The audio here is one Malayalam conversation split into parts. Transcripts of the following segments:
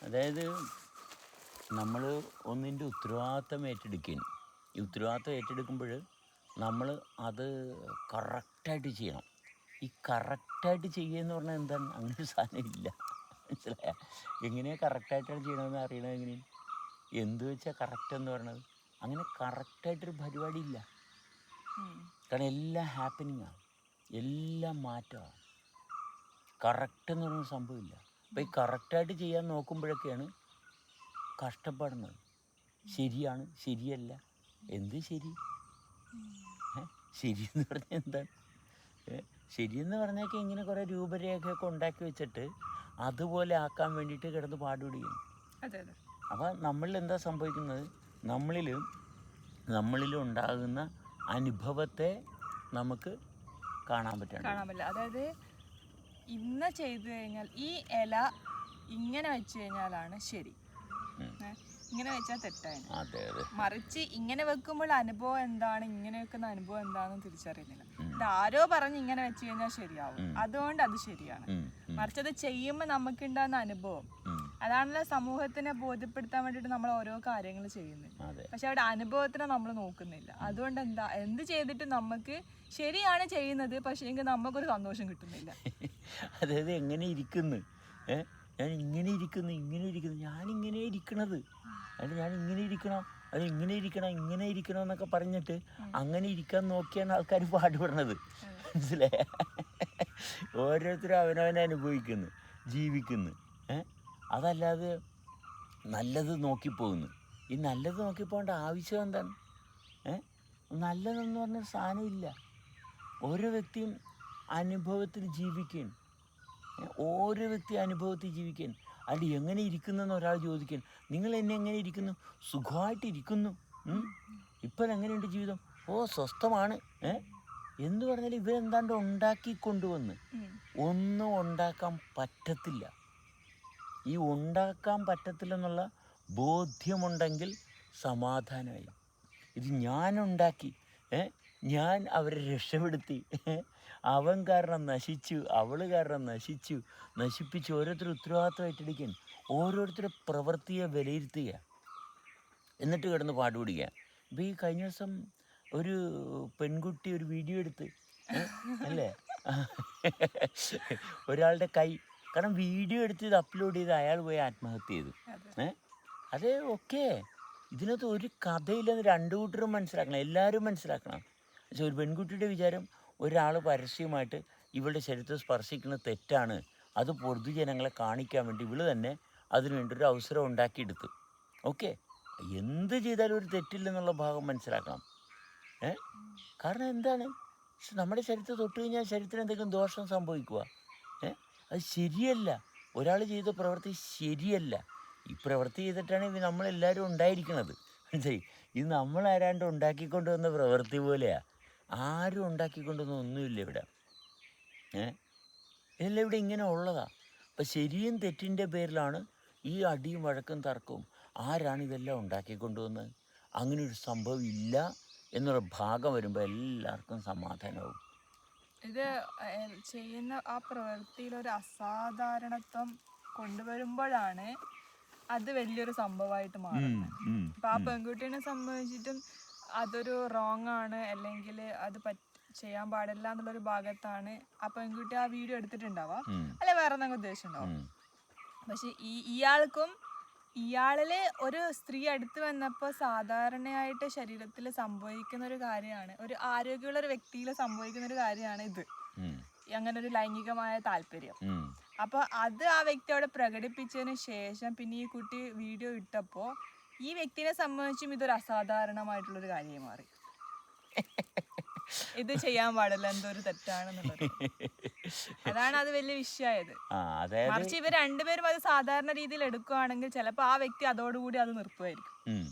അതായത് നമ്മൾ ഒന്നിൻ്റെ ഉത്തരവാദിത്തം ഏറ്റെടുക്കുകയും ഈ ഉത്തരവാദിത്തം ഏറ്റെടുക്കുമ്പോൾ നമ്മൾ അത് കറക്റ്റായിട്ട് ചെയ്യണം. ഈ കറക്റ്റായിട്ട് ചെയ്യുക എന്ന് പറഞ്ഞാൽ എന്താണ്? അങ്ങനെ ഒരു സാധനം ഇല്ല. മനസ്സിലായ? എങ്ങനെയാണ് കറക്റ്റായിട്ടാണ് ചെയ്യണമെന്ന് അറിയണത് എങ്ങനെയാണ്? എന്ത് വെച്ചാൽ കറക്റ്റ് എന്ന് പറയണത്? അങ്ങനെ കറക്റ്റായിട്ടൊരു പരിപാടി ഇല്ല. കാരണം എല്ലാം ഹാപ്പനിങ്ങാണ്, എല്ലാം മാറ്റമാണ്. കറക്റ്റ് എന്ന് പറയുന്ന സംഭവമില്ല. അപ്പോൾ ഈ കറക്റ്റായിട്ട് ചെയ്യാൻ നോക്കുമ്പോഴൊക്കെയാണ് കഷ്ടപ്പെടുന്നത്. ശരിയാണ്, ശരിയല്ല, എന്ത് ശരി? ശരിയെന്ന് പറഞ്ഞാൽ എന്താണ്? ശരിയെന്ന് പറഞ്ഞാൽ ഇങ്ങനെ കുറേ രൂപരേഖയൊക്കെ ഉണ്ടാക്കി വെച്ചിട്ട് അതുപോലെ ആക്കാൻ വേണ്ടിയിട്ട് കിടന്ന് പാടുപിടിക്കുന്നു. അപ്പോൾ നമ്മളിൽ എന്താ സംഭവിക്കുന്നത്? നമ്മളിൽ ഉണ്ടാകുന്ന അനുഭവത്തെ നമുക്ക് കാണാൻ പറ്റില്ല. അതായത് ഇന്ന് ചെയ്തു കഴിഞ്ഞാൽ ഈ ഇല ഇങ്ങനെ വെച്ച് കഴിഞ്ഞാലാണ് ശരി, ഇങ്ങനെ വെച്ചാൽ തെറ്റാണ്. മറിച്ച് ഇങ്ങനെ വെക്കുമ്പോൾ അനുഭവം എന്താണ്, ഇങ്ങനെ വെക്കുന്ന അനുഭവം എന്താണെന്ന് തിരിച്ചറിയുന്നില്ല. ഇത് ആരോ പറഞ്ഞ് ഇങ്ങനെ വെച്ച് കഴിഞ്ഞാൽ ശരിയാവും, അതുകൊണ്ട് അത് ശരിയാണ്. മറിച്ച് അത് ചെയ്യുമ്പോൾ നമുക്കുണ്ടാകുന്ന അനുഭവം അതാണല്ലോ സമൂഹത്തിനെ ബോധ്യപ്പെടുത്താൻ വേണ്ടിയിട്ട് നമ്മൾ ഓരോ കാര്യങ്ങൾ ചെയ്യുന്നത്. പക്ഷെ അവിടെ അനുഭവത്തിനെ നമ്മൾ നോക്കുന്നില്ല. അതുകൊണ്ട് എന്ത് ചെയ്തിട്ടും നമുക്ക് ശരിയാണ് ചെയ്യുന്നത്, പക്ഷേ എങ്കിൽ നമുക്കൊരു സന്തോഷം കിട്ടുന്നില്ല. അതായത് എങ്ങനെ ഇരിക്കുന്നു, ഞാൻ ഇങ്ങനെ ഇരിക്കുന്നു, ഞാനിങ്ങനെ ഇരിക്കണത്, അതിന് ഞാൻ ഇങ്ങനെ ഇരിക്കണം, അത് ഇങ്ങനെ ഇരിക്കണം എന്നൊക്കെ പറഞ്ഞിട്ട് അങ്ങനെ ഇരിക്കാൻ നോക്കിയാണ് ആൾക്കാർ പാടുപെടുന്നത്. മനസ്സിലായ? ഓരോരുത്തരും അവനവനെ അനുഭവിക്കുന്നു, ജീവിക്കുന്നു. അതല്ലാതെ നല്ലത് നോക്കിപ്പോകുന്നു. ഈ നല്ലത് നോക്കിപ്പോകേണ്ട ആവശ്യം എന്താണ്? നല്ലതെന്ന് പറഞ്ഞ സാധനമില്ല. ഓരോ വ്യക്തിയും അനുഭവത്തിൽ ജീവിക്കുകയാണ്. ഓരോ വ്യക്തി അനുഭവത്തിൽ ജീവിക്കാൻ. അത് എങ്ങനെ ഇരിക്കുന്നെന്ന് ഒരാൾ ചോദിക്കാൻ, നിങ്ങൾ എന്നെ എങ്ങനെ ഇരിക്കുന്നു? സുഖമായിട്ടിരിക്കുന്നു. ഇപ്പം എങ്ങനെയുണ്ട് ജീവിതം? സ്വസ്ഥമാണ്. എന്ന് പറഞ്ഞാൽ ഇവരെന്താണ്ട് ഉണ്ടാക്കിക്കൊണ്ടുവന്ന് ഒന്നും ഉണ്ടാക്കാൻ പറ്റത്തില്ല. ഈ ഉണ്ടാക്കാൻ പറ്റത്തില്ലെന്നുള്ള ബോധ്യമുണ്ടെങ്കിൽ സമാധാനമായി. ഇത് ഞാനുണ്ടാക്കി, ഞാൻ അവരെ രക്ഷപ്പെടുത്തി, അവൻ കാരണം നശിച്ചു, അവൾ കാരണം നശിപ്പിച്ച് ഓരോരുത്തർ ഉത്തരവാദിത്വം ഏറ്റെടുക്കാൻ, ഓരോരുത്തരുടെ പ്രവൃത്തിയെ വിലയിരുത്തുക, എന്നിട്ട് കിടന്ന് പാടുപിടിക്കുക. ഇപ്പോൾ ഈ കഴിഞ്ഞ ദിവസം ഒരു പെൺകുട്ടി ഒരു വീഡിയോ എടുത്ത് അല്ലേ, ഒരാളുടെ കൈ, കാരണം വീഡിയോ എടുത്ത് ഇത് അപ്ലോഡ് ചെയ്ത് അയാൾ പോയി ആത്മഹത്യ ചെയ്തു. അത് ഓക്കെ, ഇതിനകത്ത് ഒരു കഥയില്ലെന്ന് രണ്ടു കൂട്ടരും മനസ്സിലാക്കണം, എല്ലാവരും മനസ്സിലാക്കണം. പക്ഷെ ഒരു പെൺകുട്ടിയുടെ വിചാരം ഒരാൾ പരസ്യമായിട്ട് ഇവളുടെ ശരീരത്തെ സ്പർശിക്കുന്നത് തെറ്റാണ്, അത് പൊതുജനങ്ങളെ കാണിക്കാൻ വേണ്ടി ഇവൾ തന്നെ അതിനുവേണ്ടി ഒരു അവസരം ഉണ്ടാക്കിയെടുത്തു. ഓക്കെ, എന്ത് ചെയ്താലും ഒരു തെറ്റില്ലെന്നുള്ള ഭാഗം മനസ്സിലാക്കണം. കാരണം എന്താണ്, നമ്മുടെ ശരീരത്തെ തൊട്ട് കഴിഞ്ഞാൽ ശരീരത്തിന് എന്തെങ്കിലും ദോഷം സംഭവിക്കുക? അത് ശരിയല്ല. ഒരാൾ ചെയ്ത പ്രവൃത്തി ശരിയല്ല. ഈ പ്രവൃത്തി ചെയ്തിട്ടാണ് നമ്മളെല്ലാവരും ഉണ്ടായിരിക്കുന്നത്. മനസ്സിലായി? ഇത് നമ്മളാരാണ്ട് ഉണ്ടാക്കിക്കൊണ്ടുവന്ന പ്രവൃത്തി പോലെയാണ്. ആരും ഉണ്ടാക്കിക്കൊണ്ടുവന്ന ഒന്നുമില്ല ഇവിടെ. ഇതെല്ലാം ഇവിടെ ഇങ്ങനെ ഉള്ളതാണ്. അപ്പം ശരിയും തെറ്റിൻ്റെ പേരിലാണ് ഈ അടിയും വഴക്കും തർക്കവും. ആരാണ് ഇതെല്ലാം ഉണ്ടാക്കിക്കൊണ്ടുവന്നത്? അങ്ങനെ ഒരു സംഭവം ഇല്ല എന്നുള്ള ഭാഗം വരുമ്പോൾ എല്ലാവർക്കും സമാധാനമാവും. ഇത് ചെയ്യുന്ന ആ പ്രവൃത്തിയിലൊരു അസാധാരണത്വം കൊണ്ടുവരുമ്പോഴാണ് അത് വലിയൊരു സംഭവമായിട്ട് മാറുന്നത്. ഇപ്പം ആ പെൺകുട്ടീനെ സംബന്ധിച്ചിട്ടും അതൊരു റോങ് ആണ്, അല്ലെങ്കിൽ അത് ചെയ്യാൻ പാടില്ല എന്നുള്ളൊരു ഭാഗത്താണ് ആ പെൺകുട്ടി ആ വീഡിയോ എടുത്തിട്ടുണ്ടാവുക, അല്ലെ വേറെ എന്തെങ്കിലും ഉദ്ദേശം ഉണ്ടാവും. പക്ഷെ ഇയാളില് ഒരു സ്ത്രീ അടുത്ത് വന്നപ്പോൾ സാധാരണയായിട്ട് ശരീരത്തിൽ സംഭവിക്കുന്ന ഒരു കാര്യമാണ്, ഒരു ആരോഗ്യമുള്ള ഒരു വ്യക്തിയിൽ സംഭവിക്കുന്ന ഒരു കാര്യമാണ് ഇത്, അങ്ങനെ ഒരു ലൈംഗികമായ താല്പര്യം. അപ്പൊ അത് ആ വ്യക്തി അവിടെ പ്രകടിപ്പിച്ചതിന് ശേഷം പിന്നെ ഈ കുട്ടി വീഡിയോ ഇട്ടപ്പോൾ ഈ വ്യക്തിനെ സംബന്ധിച്ചും ഇതൊരു അസാധാരണമായിട്ടുള്ളൊരു കാര്യമായി മാറി. ഇത് ചെയ്യാൻ പാടില്ല, എന്തോ ഒരു തെറ്റാണെന്നുള്ളത്. അതാണ് അത് വലിയ വിഷയമായത്. മറിച്ച് ഇവർ രണ്ടുപേരും അത് സാധാരണ രീതിയിൽ എടുക്കുകയാണെങ്കിൽ ചിലപ്പോൾ ആ വ്യക്തി അതോടുകൂടി അത് നിർത്തുമായിരിക്കും.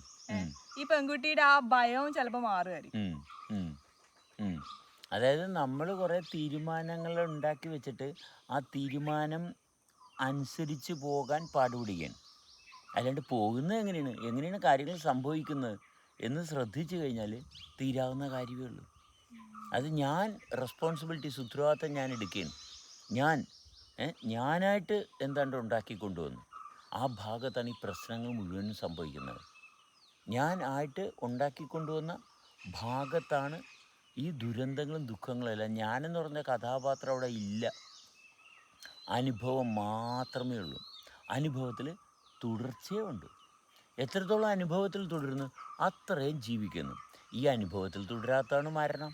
ഈ പെൺകുട്ടിയുടെ ആ ഭയവും ചിലപ്പോൾ മാറുമായിരിക്കും. അതായത് നമ്മൾ കുറേ തീരുമാനങ്ങൾ ഉണ്ടാക്കി വെച്ചിട്ട് ആ തീരുമാനം അനുസരിച്ച് പോകാൻ പാടുപിടിക്കുകയാണ്. അല്ലാണ്ട് പോകുന്നത് എങ്ങനെയാണ് കാര്യങ്ങൾ സംഭവിക്കുന്നത് എന്ന് ശ്രദ്ധിച്ചു കഴിഞ്ഞാൽ തീരാവുന്ന കാര്യമേ ഉള്ളൂ. അത് ഞാൻ റെസ്പോൺസിബിലിറ്റീസ്, ഉത്തരവാദിത്തം ഞാൻ എടുക്കുകയാണ്. ഞാനായിട്ട് എന്താണ്ട് ഉണ്ടാക്കിക്കൊണ്ടുവന്നു, ആ ഭാഗത്താണ് ഈ പ്രശ്നങ്ങൾ മുഴുവനും സംഭവിക്കുന്നത്. ഞാൻ ആയിട്ട് ഉണ്ടാക്കിക്കൊണ്ടുവന്ന ഭാഗത്താണ് ഈ ദുരന്തങ്ങളും ദുഃഖങ്ങളും എല്ലാം. ഞാനെന്ന് പറഞ്ഞ കഥാപാത്രം അവിടെ ഇല്ല, അനുഭവം മാത്രമേ ഉള്ളൂ. അനുഭവത്തിൽ തുടർച്ചയുണ്ട്. എത്രത്തോളം അനുഭവത്തിൽ തുടരുന്നു അത്രയും ജീവിക്കുന്നു. ഈ അനുഭവത്തിൽ തുടരാത്തതാണ് മരണം.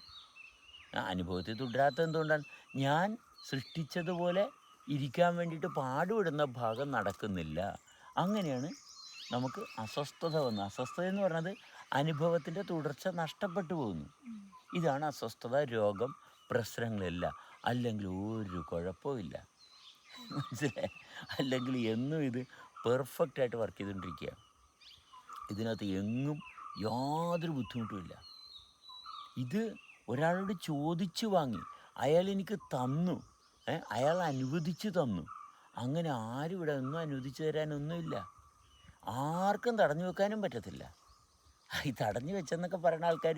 അനുഭവത്തിൽ തുടരാത്ത എന്തുകൊണ്ടാണ്? ഞാൻ സൃഷ്ടിച്ചതുപോലെ ഇരിക്കാൻ വേണ്ടിയിട്ട് പാടുപെടുന്ന ഭാഗം നടക്കുന്നില്ല. അങ്ങനെയാണ് നമുക്ക് അസ്വസ്ഥത വന്നത്. അസ്വസ്ഥത എന്ന് പറയുന്നത് അനുഭവത്തിൻ്റെ തുടർച്ച നഷ്ടപ്പെട്ടു പോകുന്നു. ഇതാണ് അസ്വസ്ഥത, രോഗം, പ്രശ്നങ്ങളെല്ലാം. അല്ലെങ്കിൽ ഒരു കുഴപ്പമില്ല, മനസ്സിലായി? അല്ലെങ്കിൽ എന്നും ഇത് പെർഫെക്റ്റായിട്ട് വർക്ക് ചെയ്തുകൊണ്ടിരിക്കുക. ഇതിനകത്ത് എങ്ങും യാതൊരു ബുദ്ധിമുട്ടുമില്ല. ഇത് ഒരാളോട് ചോദിച്ചു വാങ്ങി, അയാൾ എനിക്ക് തന്നു, അയാൾ അനുവദിച്ച് തന്നു. അങ്ങനെ ആരും ഇവിടെ ഒന്നും അനുവദിച്ചു തരാനൊന്നുമില്ല. ആർക്കും തടഞ്ഞു വെക്കാനും പറ്റത്തില്ല. ഈ തടഞ്ഞു വെച്ചെന്നൊക്കെ പറയുന്ന ആൾക്കാർ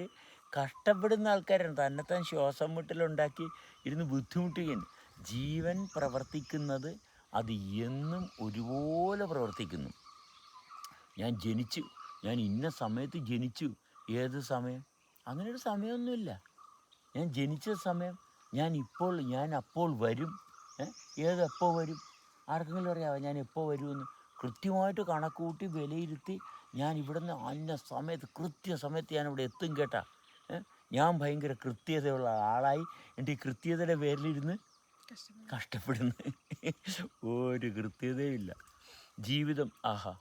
കഷ്ടപ്പെടുന്ന ആൾക്കാരാണ്. തന്നെത്താൻ ശ്വാസം മുട്ടലുണ്ടാക്കി ഇരുന്ന് ബുദ്ധിമുട്ടുകയാണ്. ജീവൻ പ്രവർത്തിക്കുന്നത് അത് എന്നും ഒരുപോലെ പ്രവർത്തിക്കുന്നു. ഞാൻ ജനിച്ചു, ഞാൻ ഇന്ന സമയത്ത് ജനിച്ചു. ഏത് സമയം? അങ്ങനെയൊരു സമയമൊന്നുമില്ല. ഞാൻ ജനിച്ച സമയം, ഞാൻ അപ്പോൾ വരും. ഏതെപ്പോൾ വരും? ആർക്കെങ്കിലും അറിയാമോ ഞാൻ എപ്പോൾ വരുമെന്ന്? കൃത്യമായിട്ട് കണക്കൂട്ടി വിലയിരുത്തി ഞാൻ ഇവിടുന്ന് അന്ന സമയത്ത് കൃത്യസമയത്ത് ഞാനിവിടെ എത്തും കേട്ടാ. ഞാൻ ഭയങ്കര കൃത്യതയുള്ള ആളായി എൻ്റെ ഈ കൃത്യതയുടെ പേരിലിരുന്ന് കഷ്ടപ്പെടുന്നു. ഒരു കൃത്യതയില്ല. ജീവിതം ആഹാ.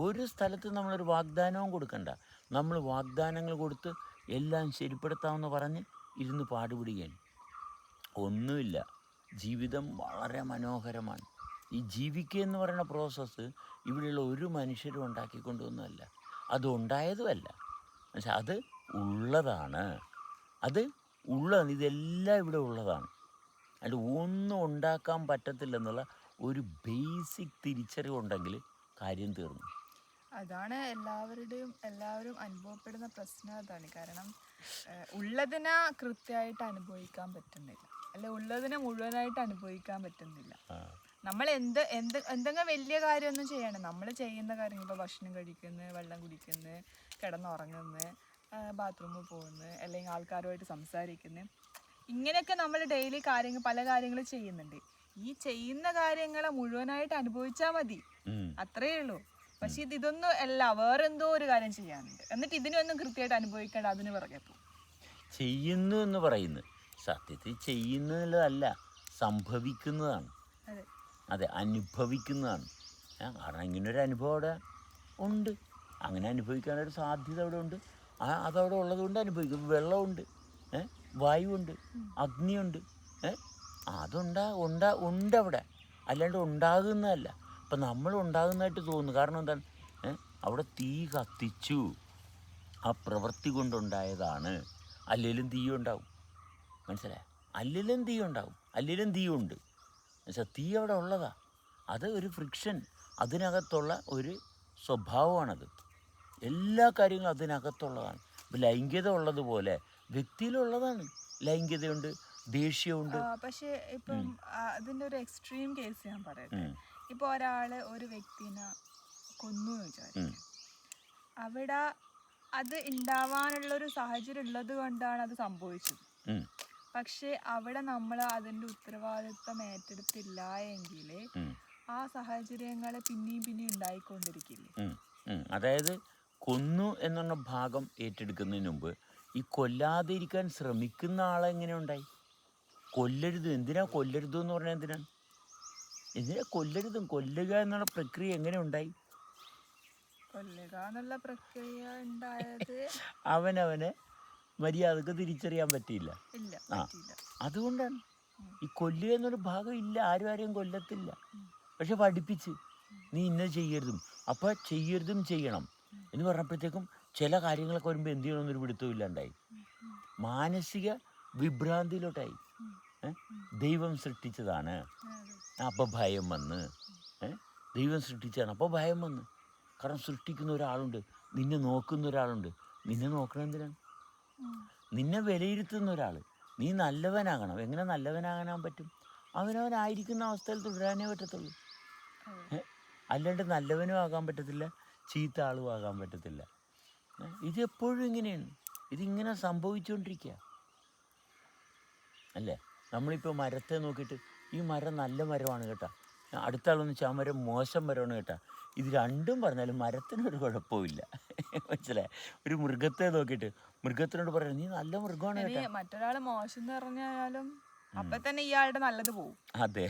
ഒരു സ്ഥലത്ത് നമ്മളൊരു വാഗ്ദാനവും കൊടുക്കണ്ട. നമ്മൾ വാഗ്ദാനങ്ങൾ കൊടുത്ത് എല്ലാം ശരിപ്പെടുത്താമെന്ന് പറഞ്ഞ് ഇരുന്ന് പാടുപിടിക്കുകയാണ്. ഒന്നുമില്ല. ജീവിതം വളരെ മനോഹരമാണ്. ഈ ജീവിക്കുക എന്ന് പറയുന്ന പ്രോസസ്സ് ഇവിടെയുള്ള ഒരു മനുഷ്യരും ഉണ്ടാക്കിക്കൊണ്ടുവന്നതല്ല, അത് ഉണ്ടായതുമല്ല. പക്ഷെ അത് ഉള്ളതാണ്. ഇതെല്ലാം ഇവിടെ ഉള്ളതാണ്. അതിൽ ഒന്നും ഉണ്ടാക്കാൻ പറ്റത്തില്ലെന്നുള്ള ഒരു ബേസിക് തിരിച്ചറിവുണ്ടെങ്കിൽ കാര്യം തീർന്നു. അതാണ് എല്ലാവരും അനുഭവപ്പെടുന്ന പ്രശ്നം. അതാണ് കാരണം, ഉള്ളതിനെ കൃത്യമായിട്ട് അനുഭവിക്കാൻ പറ്റുന്നില്ല, അല്ലെ ഉള്ളതിനെ മുഴുവനായിട്ട് അനുഭവിക്കാൻ പറ്റുന്നില്ല. നമ്മൾ എന്തെങ്കിലും വലിയ കാര്യമൊന്നും ചെയ്യണം. നമ്മൾ ചെയ്യുന്ന കാര്യങ്ങൾ, ഇപ്പോൾ ഭക്ഷണം കഴിക്കുന്നത്, വെള്ളം കുടിക്കുന്നത്, കിടന്നുറങ്ങുന്നത്, ബാത്റൂമിൽ പോകുന്നത്, അല്ലെങ്കിൽ ആൾക്കാരുമായിട്ട് സംസാരിക്കുന്നത്, ഇങ്ങനെയൊക്കെ നമ്മൾ ഡെയിലി പല കാര്യങ്ങൾ ചെയ്യുന്നുണ്ട്. ഈ ചെയ്യുന്ന കാര്യങ്ങളെ മുഴുവനായിട്ട് അനുഭവിച്ചാൽ മതി, അത്രയേ ഉള്ളൂ. പക്ഷെ ഇതൊന്നും അല്ല, വേറെന്തോ ഒരു കാര്യം ചെയ്യാനുണ്ട്. എന്നിട്ട് ഇതിനൊന്നും കൃത്യമായിട്ട് അനുഭവിക്കേണ്ട, അതിന് പുറകെ പോകും. ചെയ്യുന്നു എന്ന് പറയുന്നത് സത്യത്തിൽ ചെയ്യുന്നതല്ല, സംഭവിക്കുന്നതാണ്. അതെ, അനുഭവിക്കുന്നതാണ്. കാരണം ഇങ്ങനൊരു അനുഭവം അവിടെ ഉണ്ട്. അങ്ങനെ അനുഭവിക്കാനൊരു സാധ്യത അവിടെ ഉണ്ട്. അതവിടെ ഉള്ളതുകൊണ്ട് അനുഭവിക്കും. വെള്ളമുണ്ട്, വായുവുണ്ട്, അഗ്നിയുണ്ട്. ഉണ്ട് അവിടെ, അല്ലാണ്ട് ഉണ്ടാകുന്നതല്ല. അപ്പം നമ്മൾ ഉണ്ടാകുന്നതായിട്ട് തോന്നുന്നു. കാരണം എന്താണ്? അവിടെ തീ കത്തിച്ചു, ആ പ്രവൃത്തി കൊണ്ടുണ്ടായതാണ്. അല്ലെങ്കിലും തീ ഉണ്ടാവും, മനസ്സിലായോ? അല്ലെങ്കിലും തീ ഉണ്ടാവും, അല്ലെങ്കിലും തീ ഉണ്ട്. എന്നുവെച്ചാൽ തീ അവിടെ ഉള്ളതാണ്. അത് ഒരു ഫ്രിക്ഷൻ, അതിനകത്തുള്ള ഒരു സ്വഭാവമാണത്. എല്ലാ കാര്യങ്ങളും അതിനകത്തുള്ളതാണ്. ഇപ്പം ലൈംഗികത ഉള്ളതുപോലെ വ്യക്തിയിലുള്ളതാണ്. ലൈംഗികതയുണ്ട്, ദേഷ്യമുണ്ട്. പക്ഷേ ഇപ്പം അതിൻ്റെ ഒരു എക്സ്ട്രീം കേസ് ഞാൻ പറയട്ടെ. ഇപ്പോൾ ഒരു വ്യക്തിനെ കൊന്നു വിചാരിക്കും. അവിടെ അത് ഉണ്ടാവാനുള്ളൊരു സാഹചര്യം ഉള്ളത് കൊണ്ടാണ് അത് സംഭവിച്ചത്. പക്ഷെ അവിടെ നമ്മൾ അതിൻ്റെ ഉത്തരവാദിത്വം ഏറ്റെടുത്തില്ല എങ്കിൽ ആ സാഹചര്യങ്ങൾ പിന്നെയും ഉണ്ടായിക്കൊണ്ടിരിക്കില്ലേ? അതായത് കൊന്നു എന്നുള്ള ഭാഗം ഏറ്റെടുക്കുന്നതിന് മുമ്പ് ഈ കൊല്ലാതെ ഇരിക്കാൻ ശ്രമിക്കുന്ന ആളെ എങ്ങനെ ഉണ്ടായി? കൊല്ലരുത്, എന്തിനാ കൊല്ലരുത് എന്ന് പറഞ്ഞാൽ എന്തിനാ കൊല്ലുക എന്നുള്ള പ്രക്രിയ എങ്ങനെ ഉണ്ടായി? കൊല്ലുക എന്നുള്ള പ്രക്രിയ ഉണ്ടായത് അവനവനെ മര്യാദക്ക് തിരിച്ചറിയാൻ പറ്റിയില്ല. അതുകൊണ്ടാണ് ഈ കൊല്ലുക എന്നൊരു ഭാഗം ഇല്ല. ആരെയും കൊല്ലത്തില്ല. പക്ഷെ പഠിപ്പിച്ച് നീ ഇന്നത് ചെയ്യരുതും, അപ്പോൾ ചെയ്യരുതും ചെയ്യണം എന്ന് പറഞ്ഞപ്പോഴത്തേക്കും ചില കാര്യങ്ങളൊക്കെ വരുമ്പോൾ എന്ത് ചെയ്യണമെന്നൊരു പിടുത്തവും ഇല്ലാണ്ടായി. മാനസിക വിഭ്രാന്തിയിലോട്ടായി. ദൈവം സൃഷ്ടിച്ചതാണ്, അപ്പോൾ ഭയം വന്ന്. ദൈവം സൃഷ്ടിച്ചതാണ്, അപ്പോൾ ഭയം വന്ന്. കാരണം സൃഷ്ടിക്കുന്ന ഒരാളുണ്ട്, നിന്നെ നോക്കുന്ന ഒരാളുണ്ട്. നിന്നെ നോക്കണം എന്തിനാണ്? നിന്നെ വിലയിരുത്തുന്ന ഒരാൾ. നീ നല്ലവനാകണം. എങ്ങനെ നല്ലവനാകാൻ പറ്റും? അവനവനായിരിക്കുന്ന അവസ്ഥയിൽ തുടരാനേ പറ്റത്തുള്ളൂ. അല്ലാണ്ട് നല്ലവനും ആകാൻ പറ്റത്തില്ല, ചീത്ത ആളും ആകാൻ പറ്റത്തില്ല. ഇത് എപ്പോഴും ഇങ്ങനെയാണ്, ഇതിങ്ങനെ സംഭവിച്ചുകൊണ്ടിരിക്കുക അല്ലേ. നമ്മളിപ്പോൾ മരത്തെ നോക്കിയിട്ട് ഈ മരം നല്ല മരമാണ് കേട്ടോ, അടുത്ത ആളൊന്ന് വെച്ചാൽ ആ മരം മോശം മരമാണ് കേട്ടോ, ഇത് രണ്ടും പറഞ്ഞാലും മരത്തിനൊരു കുഴപ്പമില്ല. മനസ്സിലായി? ഒരു മൃഗത്തെ നോക്കിയിട്ട് മൃഗത്തിനോട് പറയാം നീ നല്ല മൃഗമാണ് കേട്ടോ, മറ്റൊരാൾ മോശം എന്ന് പറഞ്ഞാലും അപ്പൊ തന്നെ ഇയാളുടെ നല്ലത് പോവും. അതെ,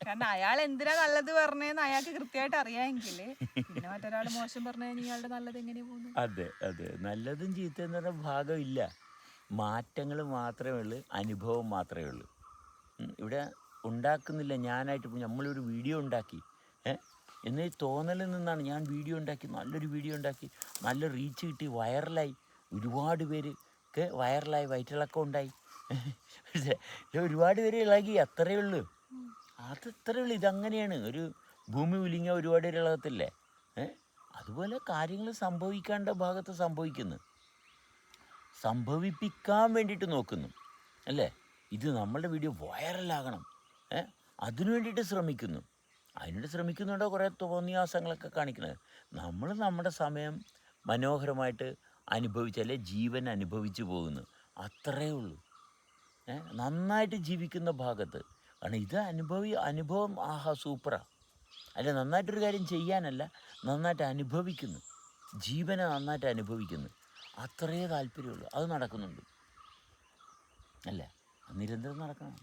കാരണം അയാൾ എന്തിനാ നല്ലത് പറഞ്ഞതെന്ന് അയാൾക്ക് കൃത്യമായിട്ട് അറിയാമെങ്കില് പിന്നെ മറ്റൊരാൾ മോശം പറഞ്ഞു കഴിഞ്ഞാൽ ഇയാളുടെ നല്ലത് എങ്ങനെയാ പോകുന്നത്? അതെ അതെ, നല്ലതും ചീത്തയെന്ന് പറഞ്ഞ ഭാഗമില്ല, മാറ്റങ്ങൾ മാത്രമേ ഉള്ളൂ, അനുഭവം മാത്രമേ ഉള്ളൂ. ഇവിടെ ഉണ്ടാക്കുന്നില്ല ഞാനായിട്ട്. ഇപ്പോൾ നമ്മളൊരു വീഡിയോ ഉണ്ടാക്കി എന്നീ തോന്നലിൽ നിന്നാണ് ഞാൻ വീഡിയോ ഉണ്ടാക്കി, നല്ലൊരു വീഡിയോ ഉണ്ടാക്കി, നല്ല റീച്ച് കിട്ടി, വൈറലായി, ഒരുപാട് പേർക്ക് വൈറലായി, വയറ്റിളക്കം ഉണ്ടായി, ഒരുപാട് പേര് ഇളകി, അത്രയേ ഉള്ളൂ, അതത്രയേ ഉള്ളൂ. ഇതങ്ങനെയാണ്, ഒരു ഭൂമി ഉലിങ്ങിയ ഒരുപാട് പേര് ഇളകത്തില്ലേ, അതുപോലെ കാര്യങ്ങൾ സംഭവിക്കേണ്ട ഭാഗത്ത് സംഭവിക്കുന്നു, സംഭവിപ്പിക്കാൻ വേണ്ടിയിട്ട് നോക്കുന്നു അല്ലേ. ഇത് നമ്മളുടെ വീഡിയോ വൈറലാകണം, അതിനു വേണ്ടിയിട്ട് ശ്രമിക്കുന്നു, അതിനോട് ശ്രമിക്കുന്നുണ്ടോ കുറേ തോന്നിയാസങ്ങളൊക്കെ കാണിക്കുന്നത്. നമ്മൾ നമ്മുടെ സമയം മനോഹരമായിട്ട് അനുഭവിച്ചാലേ ജീവൻ അനുഭവിച്ചു പോകുന്നു, അത്രയേ ഉള്ളൂ. നന്നായിട്ട് ജീവിക്കുന്ന ഭാഗത്ത്, കാരണം ഇത് അനുഭവം ആഹാ സൂപ്പറാണ് അല്ല, നന്നായിട്ടൊരു കാര്യം ചെയ്യാനല്ല, നന്നായിട്ട് അനുഭവിക്കുന്നു, ജീവനെ നന്നായിട്ട് അനുഭവിക്കുന്നു, അത്രയേ താല്പര്യമുള്ളൂ. അത് നടക്കുന്നുണ്ട് അല്ലേ, നിരന്തരം നടക്കണം.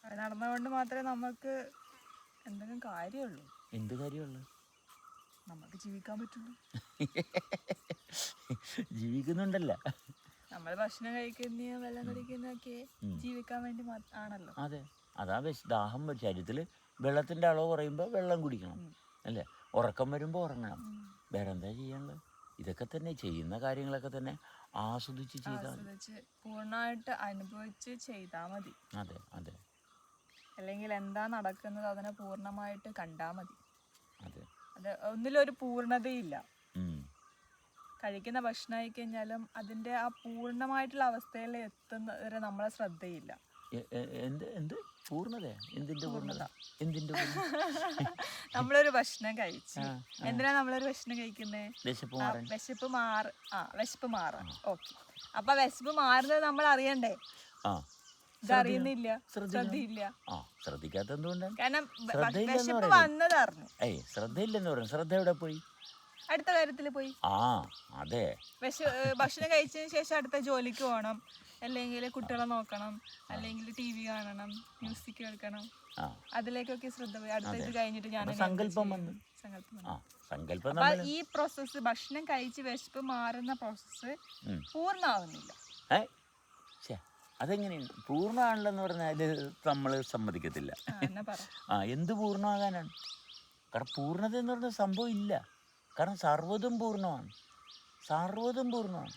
അത് നടന്നുകൊണ്ട് മാത്രമേ നമുക്ക് എന്തെങ്കിലും കാര്യമുള്ളൂ. എന്ത് കാര്യമുള്ളൂ? നമുക്ക് ജീവിക്കാൻ പറ്റുള്ളൂ. ജീവിക്കുന്നുണ്ടല്ല, നമ്മൾ ഭക്ഷണം കഴിക്കുന്ന വെള്ളം കുടിക്കുന്നതൊക്കെ ജീവിക്കാൻ വേണ്ടി ആണല്ലോ. അതെ, അതാ ദാഹം ശരീരത്തിൽ വെള്ളത്തിൻ്റെ അളവ് കുറയുമ്പോൾ വെള്ളം കുടിക്കണം അല്ലേ, ഉറക്കം വരുമ്പോൾ ഉറങ്ങണം, വേറെ എന്താ ചെയ്യാനുള്ളത്? ഇതൊക്കെ തന്നെ ചെയ്യുന്ന കാര്യങ്ങളൊക്കെ തന്നെ ആസ്വദിച്ച് ചെയ്താൽ, പൂർണ്ണമായിട്ട് അനുഭവിച്ച് ചെയ്താൽ മതി. അതെ അതെ, അല്ലെങ്കിൽ എന്താ നടക്കുന്നത് അതിനെ പൂർണ്ണമായിട്ട് കണ്ടാൽ മതി. അതെ, അത് ഒന്നിലൊരു പൂർണ്ണതയില്ല. കഴിക്കുന്ന ഭക്ഷണം ആയി കഴിഞ്ഞാലും അതിൻ്റെ ആ പൂർണ്ണമായിട്ടുള്ള അവസ്ഥയിൽ എത്തുന്ന വരെ നമ്മളെ ശ്രദ്ധയില്ല. എന്ത് പൂർണ്ണത? എന്തിൻ്റെ പൂർണ്ണത? എന്തിൻ്റെ? നമ്മളൊരു ഭക്ഷണം കഴിച്ച്, എന്തിനാ നമ്മളൊരു ഭക്ഷണം കഴിക്കുന്നത്? വിശപ്പ് മാറാൻ. ഓക്കെ, അപ്പൊ വിശപ്പ് മാറുന്നത് നമ്മൾ അറിയണ്ടേ? ഇതറിയുന്നില്ല, ശ്രദ്ധയില്ല. ശ്രദ്ധിക്കാത്ത എന്തുകൊണ്ടാണ്? കാരണം വിശപ്പ് വന്നത് അറിഞ്ഞു, ശ്രദ്ധയില്ലെന്ന് പറഞ്ഞു. ശ്രദ്ധ എവിടെ പോയി? അടുത്ത കാര്യത്തിൽ പോയി. അതെ, ഭക്ഷണം കഴിച്ചതിന് ശേഷം അടുത്ത ജോലിക്ക് പോകണം, അല്ലെങ്കിൽ കുട്ടികളെ നോക്കണം, അല്ലെങ്കിൽ TV കാണണം, മ്യൂസിക് കേൾക്കണം, അതിലേക്കൊക്കെ ശ്രദ്ധ പോയി. അടുത്ത ഇത് കഴിഞ്ഞിട്ട് ഞാൻ സങ്കല്പം വന്നു. അപ്പൊ ഈ പ്രോസസ്സ്, ഭക്ഷണം കഴിച്ച് വിശപ്പ് മാറുന്ന പ്രോസസ്സ് പൂർണ്ണമാവുന്നില്ല. അതെങ്ങനെയാണ് പൂർണ്ണമാണല്ലെന്ന് പറഞ്ഞാൽ നമ്മൾ സമ്മതിക്കത്തില്ല. എന്ത് പൂർണ്ണമാകാനാണ്? കാരണം പൂർണ്ണത എന്ന് പറഞ്ഞ സംഭവം ഇല്ല, കാരണം സർവ്വതും പൂർണ്ണമാണ്, സർവ്വതും പൂർണ്ണമാണ്.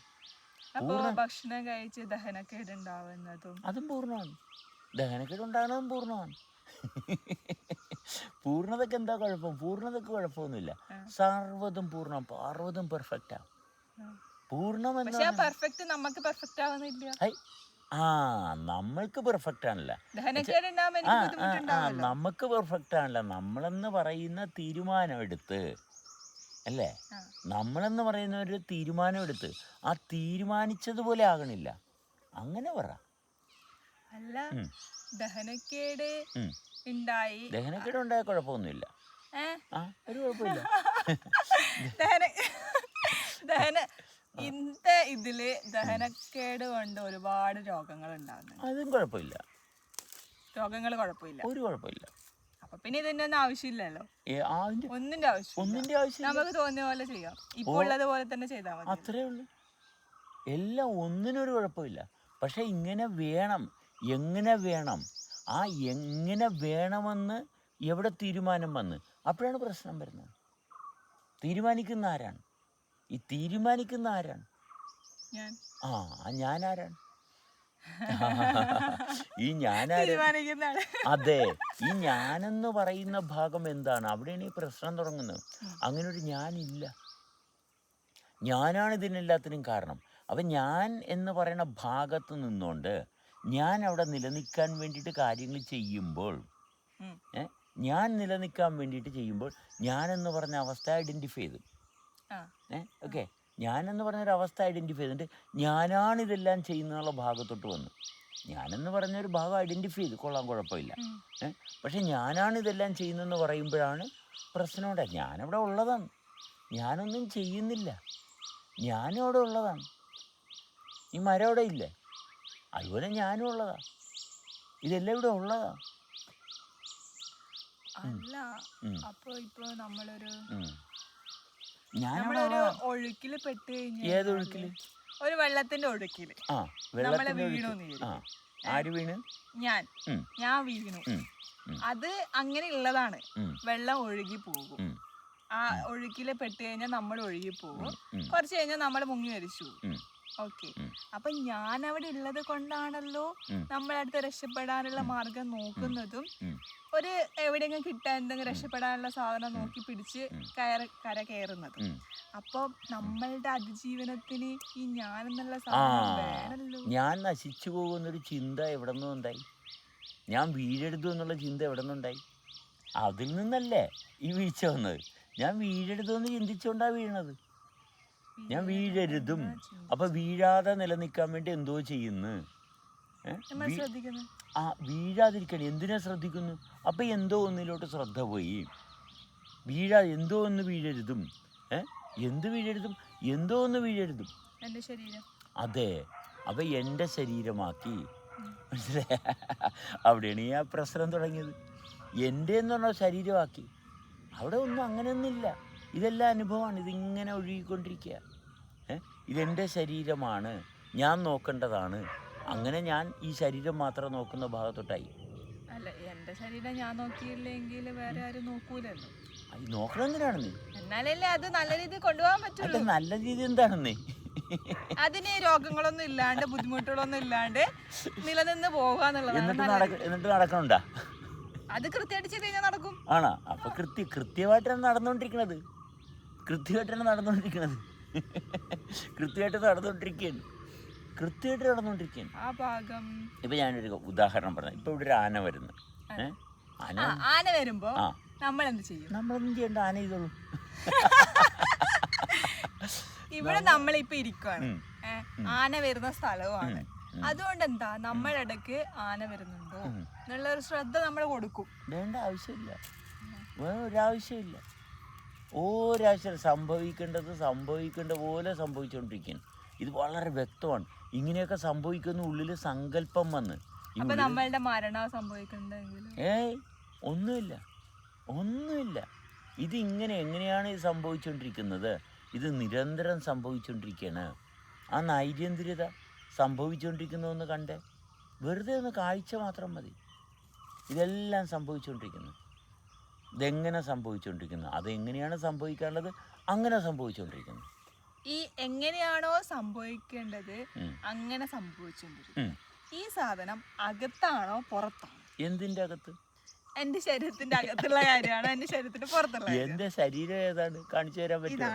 ഭക്ഷണം കഴിച്ച് ദഹനക്കേട് ഉണ്ടാവുന്നതും അതും പൂർണ്ണമാണ്, ദഹനക്കേട് ഉണ്ടാകുന്നതും പൂർണ്ണമാണ്. പൂർണ്ണതയ്ക്ക് എന്താ കുഴപ്പം? പൂർണ്ണതയ്ക്ക് കുഴപ്പമൊന്നുമില്ല, സർവ്വതും പൂർണ്ണം, സർവ്വതും പെർഫെക്റ്റാ. പൂർണ്ണം പെർഫെക്റ്റ് നമുക്ക് പെർഫെക്റ്റ് ആവുന്നില്ല. നമ്മൾക്ക് പെർഫെക്റ്റ് ആണല്ല, നമുക്ക് പെർഫെക്റ്റ് ആണല്ല. നമ്മളെന്ന് പറയുന്ന തീരുമാനമെടുത്ത് അല്ലേ, നമ്മളെന്ന് പറയുന്ന ഒരു തീരുമാനമെടുത്ത് ആ തീരുമാനിച്ചതുപോലെ ആകണില്ല, അങ്ങനെ പറ. അല്ല, ദഹനക്കേട് ഉണ്ടായ കുഴപ്പമൊന്നുമില്ല, ഒരു കുഴപ്പമില്ല. ഇന്നത്തെ ഇതില് ദഹനക്കേട് കൊണ്ട് ഒരുപാട് രോഗങ്ങൾ ഉണ്ടാകുന്നുണ്ട്. അതും കുഴപ്പമില്ല, രോഗങ്ങൾ കുഴപ്പമില്ല, ഒരു കുഴപ്പമില്ല. അപ്പൊ പിന്നെ ഇതിന്റെ ഒന്നും ആവശ്യമില്ലല്ലോ, ഒന്നിന്റെ ആവശ്യം നമുക്ക് തോന്നിയ പോലെ ചെയ്യാം, ഇപ്പൊ ഉള്ളത് പോലെ തന്നെ ചെയ്താൽ മതി, അത്രേ ഉള്ളൂ. എല്ലാം ഒന്നിനൊരു കുഴപ്പമില്ല. പക്ഷെ ഇങ്ങനെ വേണം, എങ്ങനെ വേണം, ആ എങ്ങനെ വേണമെന്ന് എവിടെ തീരുമാനം വന്ന് അപ്പോഴാണ് പ്രശ്നം വരുന്നത്. തീരുമാനിക്കുന്ന ആരാണ്? ഈ തീരുമാനിക്കുന്ന ആരാണ്? ഞാനാരാണ്? ഈ ഞാനാരാണ്? അതെ, ഈ ഞാനെന്ന് പറയുന്ന ഭാഗം എന്താണ്? അവിടെയാണ് ഈ പ്രശ്നം തുടങ്ങുന്നത്. അങ്ങനെ ഒരു ഞാനില്ല, ഞാനാണ് ഇതിനെല്ലാത്തിനും കാരണം. അപ്പം ഞാൻ എന്ന് പറയുന്ന ഭാഗത്ത് നിന്നുകൊണ്ട് ഞാൻ അവിടെ നിലനിൽക്കാൻ വേണ്ടിയിട്ട് കാര്യങ്ങൾ ചെയ്യുമ്പോൾ ഞാൻ നിലനിൽക്കാൻ വേണ്ടിയിട്ട് ചെയ്യുമ്പോൾ ഞാനെന്ന് പറഞ്ഞ അവസ്ഥ ഐഡൻറ്റിഫൈ ചെയ്തു. ഓക്കെ, ഞാനെന്ന് പറഞ്ഞൊരു അവസ്ഥ ഐഡൻറ്റിഫൈ ചെയ്തിട്ട് ഞാനാണിതെല്ലാം ചെയ്യുന്നുള്ള ഭാഗത്തോട്ട് വന്നു. ഞാനെന്ന് പറഞ്ഞൊരു ഭാഗം ഐഡൻറ്റിഫൈ ചെയ്തു, കൊള്ളാം, കുഴപ്പമില്ല. പക്ഷെ ഞാനാണിതെല്ലാം ചെയ്യുന്നതെന്ന് പറയുമ്പോഴാണ് പ്രശ്നമുണ്ട്. ഞാനവിടെ ഉള്ളതാണ്, ഞാനൊന്നും ചെയ്യുന്നില്ല, ഞാനും അവിടെ ഉള്ളതാണ്. ഈ മരം അവിടെ ഇല്ലേ, അതുപോലെ ഞാനും ഉള്ളതാണ്, ഇതെല്ലാം ഇവിടെ ഉള്ളതാണ്. അല്ല, അപ്പൊ ഇപ്പൊ നമ്മളൊരു ഞാനവിടെ ഒഴുക്കില് പെട്ട് കഴിഞ്ഞാൽ, ഏതൊഴുക്കില്? ഒരു വെള്ളത്തിന്റെ ഒഴുക്കില് നമ്മളെ വീണു. ആര് വീണ്? ഞാൻ വീണു. അത് അങ്ങനെ ഉള്ളതാണ്. വെള്ളം ഒഴുകി പോകും. ആ ഒഴുക്കില് പെട്ട് കഴിഞ്ഞാൽ നമ്മൾ ഒഴുകി പോകും. കുറച്ച് കഴിഞ്ഞാൽ നമ്മൾ മുങ്ങി മരിച്ചു. ഓക്കെ, അപ്പൊ ഞാൻ അവിടെ ഉള്ളത് കൊണ്ടാണല്ലോ നമ്മളടുത്ത് രക്ഷപ്പെടാനുള്ള മാർഗം നോക്കുന്നതും ഒരു എവിടെയെങ്കിലും കിട്ടാൻ എന്തെങ്കിലും രക്ഷപ്പെടാനുള്ള സാധനം നോക്കി പിടിച്ച് കര കയറുന്നത്. അപ്പൊ നമ്മളുടെ അതിജീവനത്തിന് ഈ ഞാൻ എന്നുള്ള സാധനം വേണല്ലോ. ഞാൻ നശിച്ചു പോകുന്നൊരു ചിന്ത എവിടെ നിന്നുണ്ടായി? ഞാൻ വീഴരുത് എന്നുള്ള ചിന്ത എവിടെ നിന്നുണ്ടായി? അതിൽ നിന്നല്ലേ ഈ വീഴ്ച വന്നത്. ഞാൻ വീഴരുതെന്ന് ചിന്തിച്ചുകൊണ്ടാണ് വീണത്. ഞാൻ വീഴരുതും, അപ്പൊ വീഴാതെ നിലനിൽക്കാൻ വേണ്ടി എന്തോ ചെയ്യുന്നു. വീഴാതിരിക്കണം. എന്തിനാ ശ്രദ്ധിക്കുന്നു? അപ്പൊ എന്തോ ഒന്നിലോട്ട് ശ്രദ്ധ പോയി. എന്തോ ഒന്ന് വീഴരുതും. എന്ത് വീഴരുതും? എന്തോ ഒന്ന് വീഴരുതും. അതെ, അപ്പൊ എൻ്റെ ശരീരമാക്കി. മനസ്സിലായ? അവിടെയാണ് ഈ ആ പ്രശ്നം തുടങ്ങിയത്. എൻ്റെ എന്ന് പറഞ്ഞാൽ ശരീരമാക്കി. അവിടെ ഒന്നും അങ്ങനെയൊന്നുമില്ല. ഇതെല്ലാം അനുഭവമാണ്. ഇതിങ്ങനെ ഒഴുകിക്കൊണ്ടിരിക്കുക. ഇതെൻ്റെ ശരീരമാണ്, ഞാൻ നോക്കേണ്ടതാണ്. അങ്ങനെ ഞാൻ ഈ ശരീരം മാത്രം നോക്കുന്ന ഭാഗത്തോട്ടായി. അല്ല, എൻ്റെ ശരീരം ഞാൻ നോക്കിയില്ലെങ്കിൽ വേറെ ആരും നോക്കൂലല്ലോ. നോക്കണം എന്തിനാണെന്ന്? എന്നാലല്ലേ അത് നല്ല രീതിയിൽ കൊണ്ടുപോകാൻ പറ്റുള്ളൂ. നല്ല രീതി എന്താണെന്ന്? അതിന് രോഗങ്ങളൊന്നും ഇല്ലാണ്ട് ബുദ്ധിമുട്ടുകളൊന്നും ഇല്ലാണ്ട് നിലനിന്ന് പോകാന്നുള്ളതാണ്. എന്നിട്ട് നടക്കണുണ്ടാ? അത് കൃത്യമായിട്ട് ചെയ്ത് കഴിഞ്ഞാൽ നടക്കും. ആണോ? അപ്പൊ കൃത്യമായിട്ടാണ് നടന്നുകൊണ്ടിരിക്കുന്നത്. കൃത്യമായിട്ട് നടന്നുകൊണ്ടിരിക്കുകയാണ്. ആ ഭാഗം ഇപ്പൊ ഞാനൊരു ഉദാഹരണം പറഞ്ഞു. ഇപ്പൊ ഇവിടെ ഒരു ആന വരുന്നു. ആന വരുമ്പോ നമ്മളെന്ത് ചെയ്യും? നമ്മളൊന്നും ചെയ്യണ്ട, ആന ചെയ്തോളൂ. ഇവിടെ നമ്മളിപ്പോ ഇരിക്കുവാണ്, ആന വരുന്ന സ്ഥലവുമാണ്. അതുകൊണ്ട് എന്താ, നമ്മളിടക്ക് ആന വരുന്നുണ്ടോ എന്നുള്ള ഒരു ശ്രദ്ധ നമ്മൾ കൊടുക്കും. വേണ്ട ആവശ്യമില്ല, ഒരാവശ്യമില്ല. സംഭവിക്കേണ്ട പോലെ സംഭവിച്ചുകൊണ്ടിരിക്കുകയാണ്. ഇത് വളരെ വ്യക്തമാണ്. ഇങ്ങനെയൊക്കെ സംഭവിക്കുന്ന ഉള്ളിൽ സങ്കല്പം വന്ന് നമ്മളുടെ മരണം സംഭവിക്കുന്നുണ്ടെങ്കിൽ ഒന്നുമില്ല. ഇതിങ്ങനെ എങ്ങനെയാണ് ഇത് സംഭവിച്ചുകൊണ്ടിരിക്കുന്നത്? ഇത് നിരന്തരം സംഭവിച്ചുകൊണ്ടിരിക്കുകയാണ്. ആ നൈരന്തര്യത സംഭവിച്ചുകൊണ്ടിരിക്കുന്നതെന്ന് കണ്ടേ, വെറുതെ ഒന്ന് കാഴ്ച മാത്രം മതി. ഇതെല്ലാം സംഭവിച്ചുകൊണ്ടിരിക്കുന്നു. ഇതെങ്ങനെ സംഭവിച്ചുകൊണ്ടിരിക്കുന്നു? അതെങ്ങനെയാണ് സംഭവിക്കാനുള്ളത്? അങ്ങനെ സംഭവിച്ചുകൊണ്ടിരിക്കുന്നു. ഈ എങ്ങനെയാണോ സംഭവിക്കേണ്ടത് അങ്ങനെ സംഭവിച്ചുകൊണ്ടിരിക്കുന്നു. ഈ സാധനം അകത്താണോ പുറത്താണോ? എന്തിൻ്റെ അകത്ത്? എന്റെ ശരീരത്തിന്റെ അകത്തുള്ള കാര്യമാണ് എന്റെ ശരീരത്തിന്റെ പുറത്തുള്ള. എന്റെ ശരീരം ഏതാണ്? കാണിച്ചു തരാൻ പറ്റുമോ?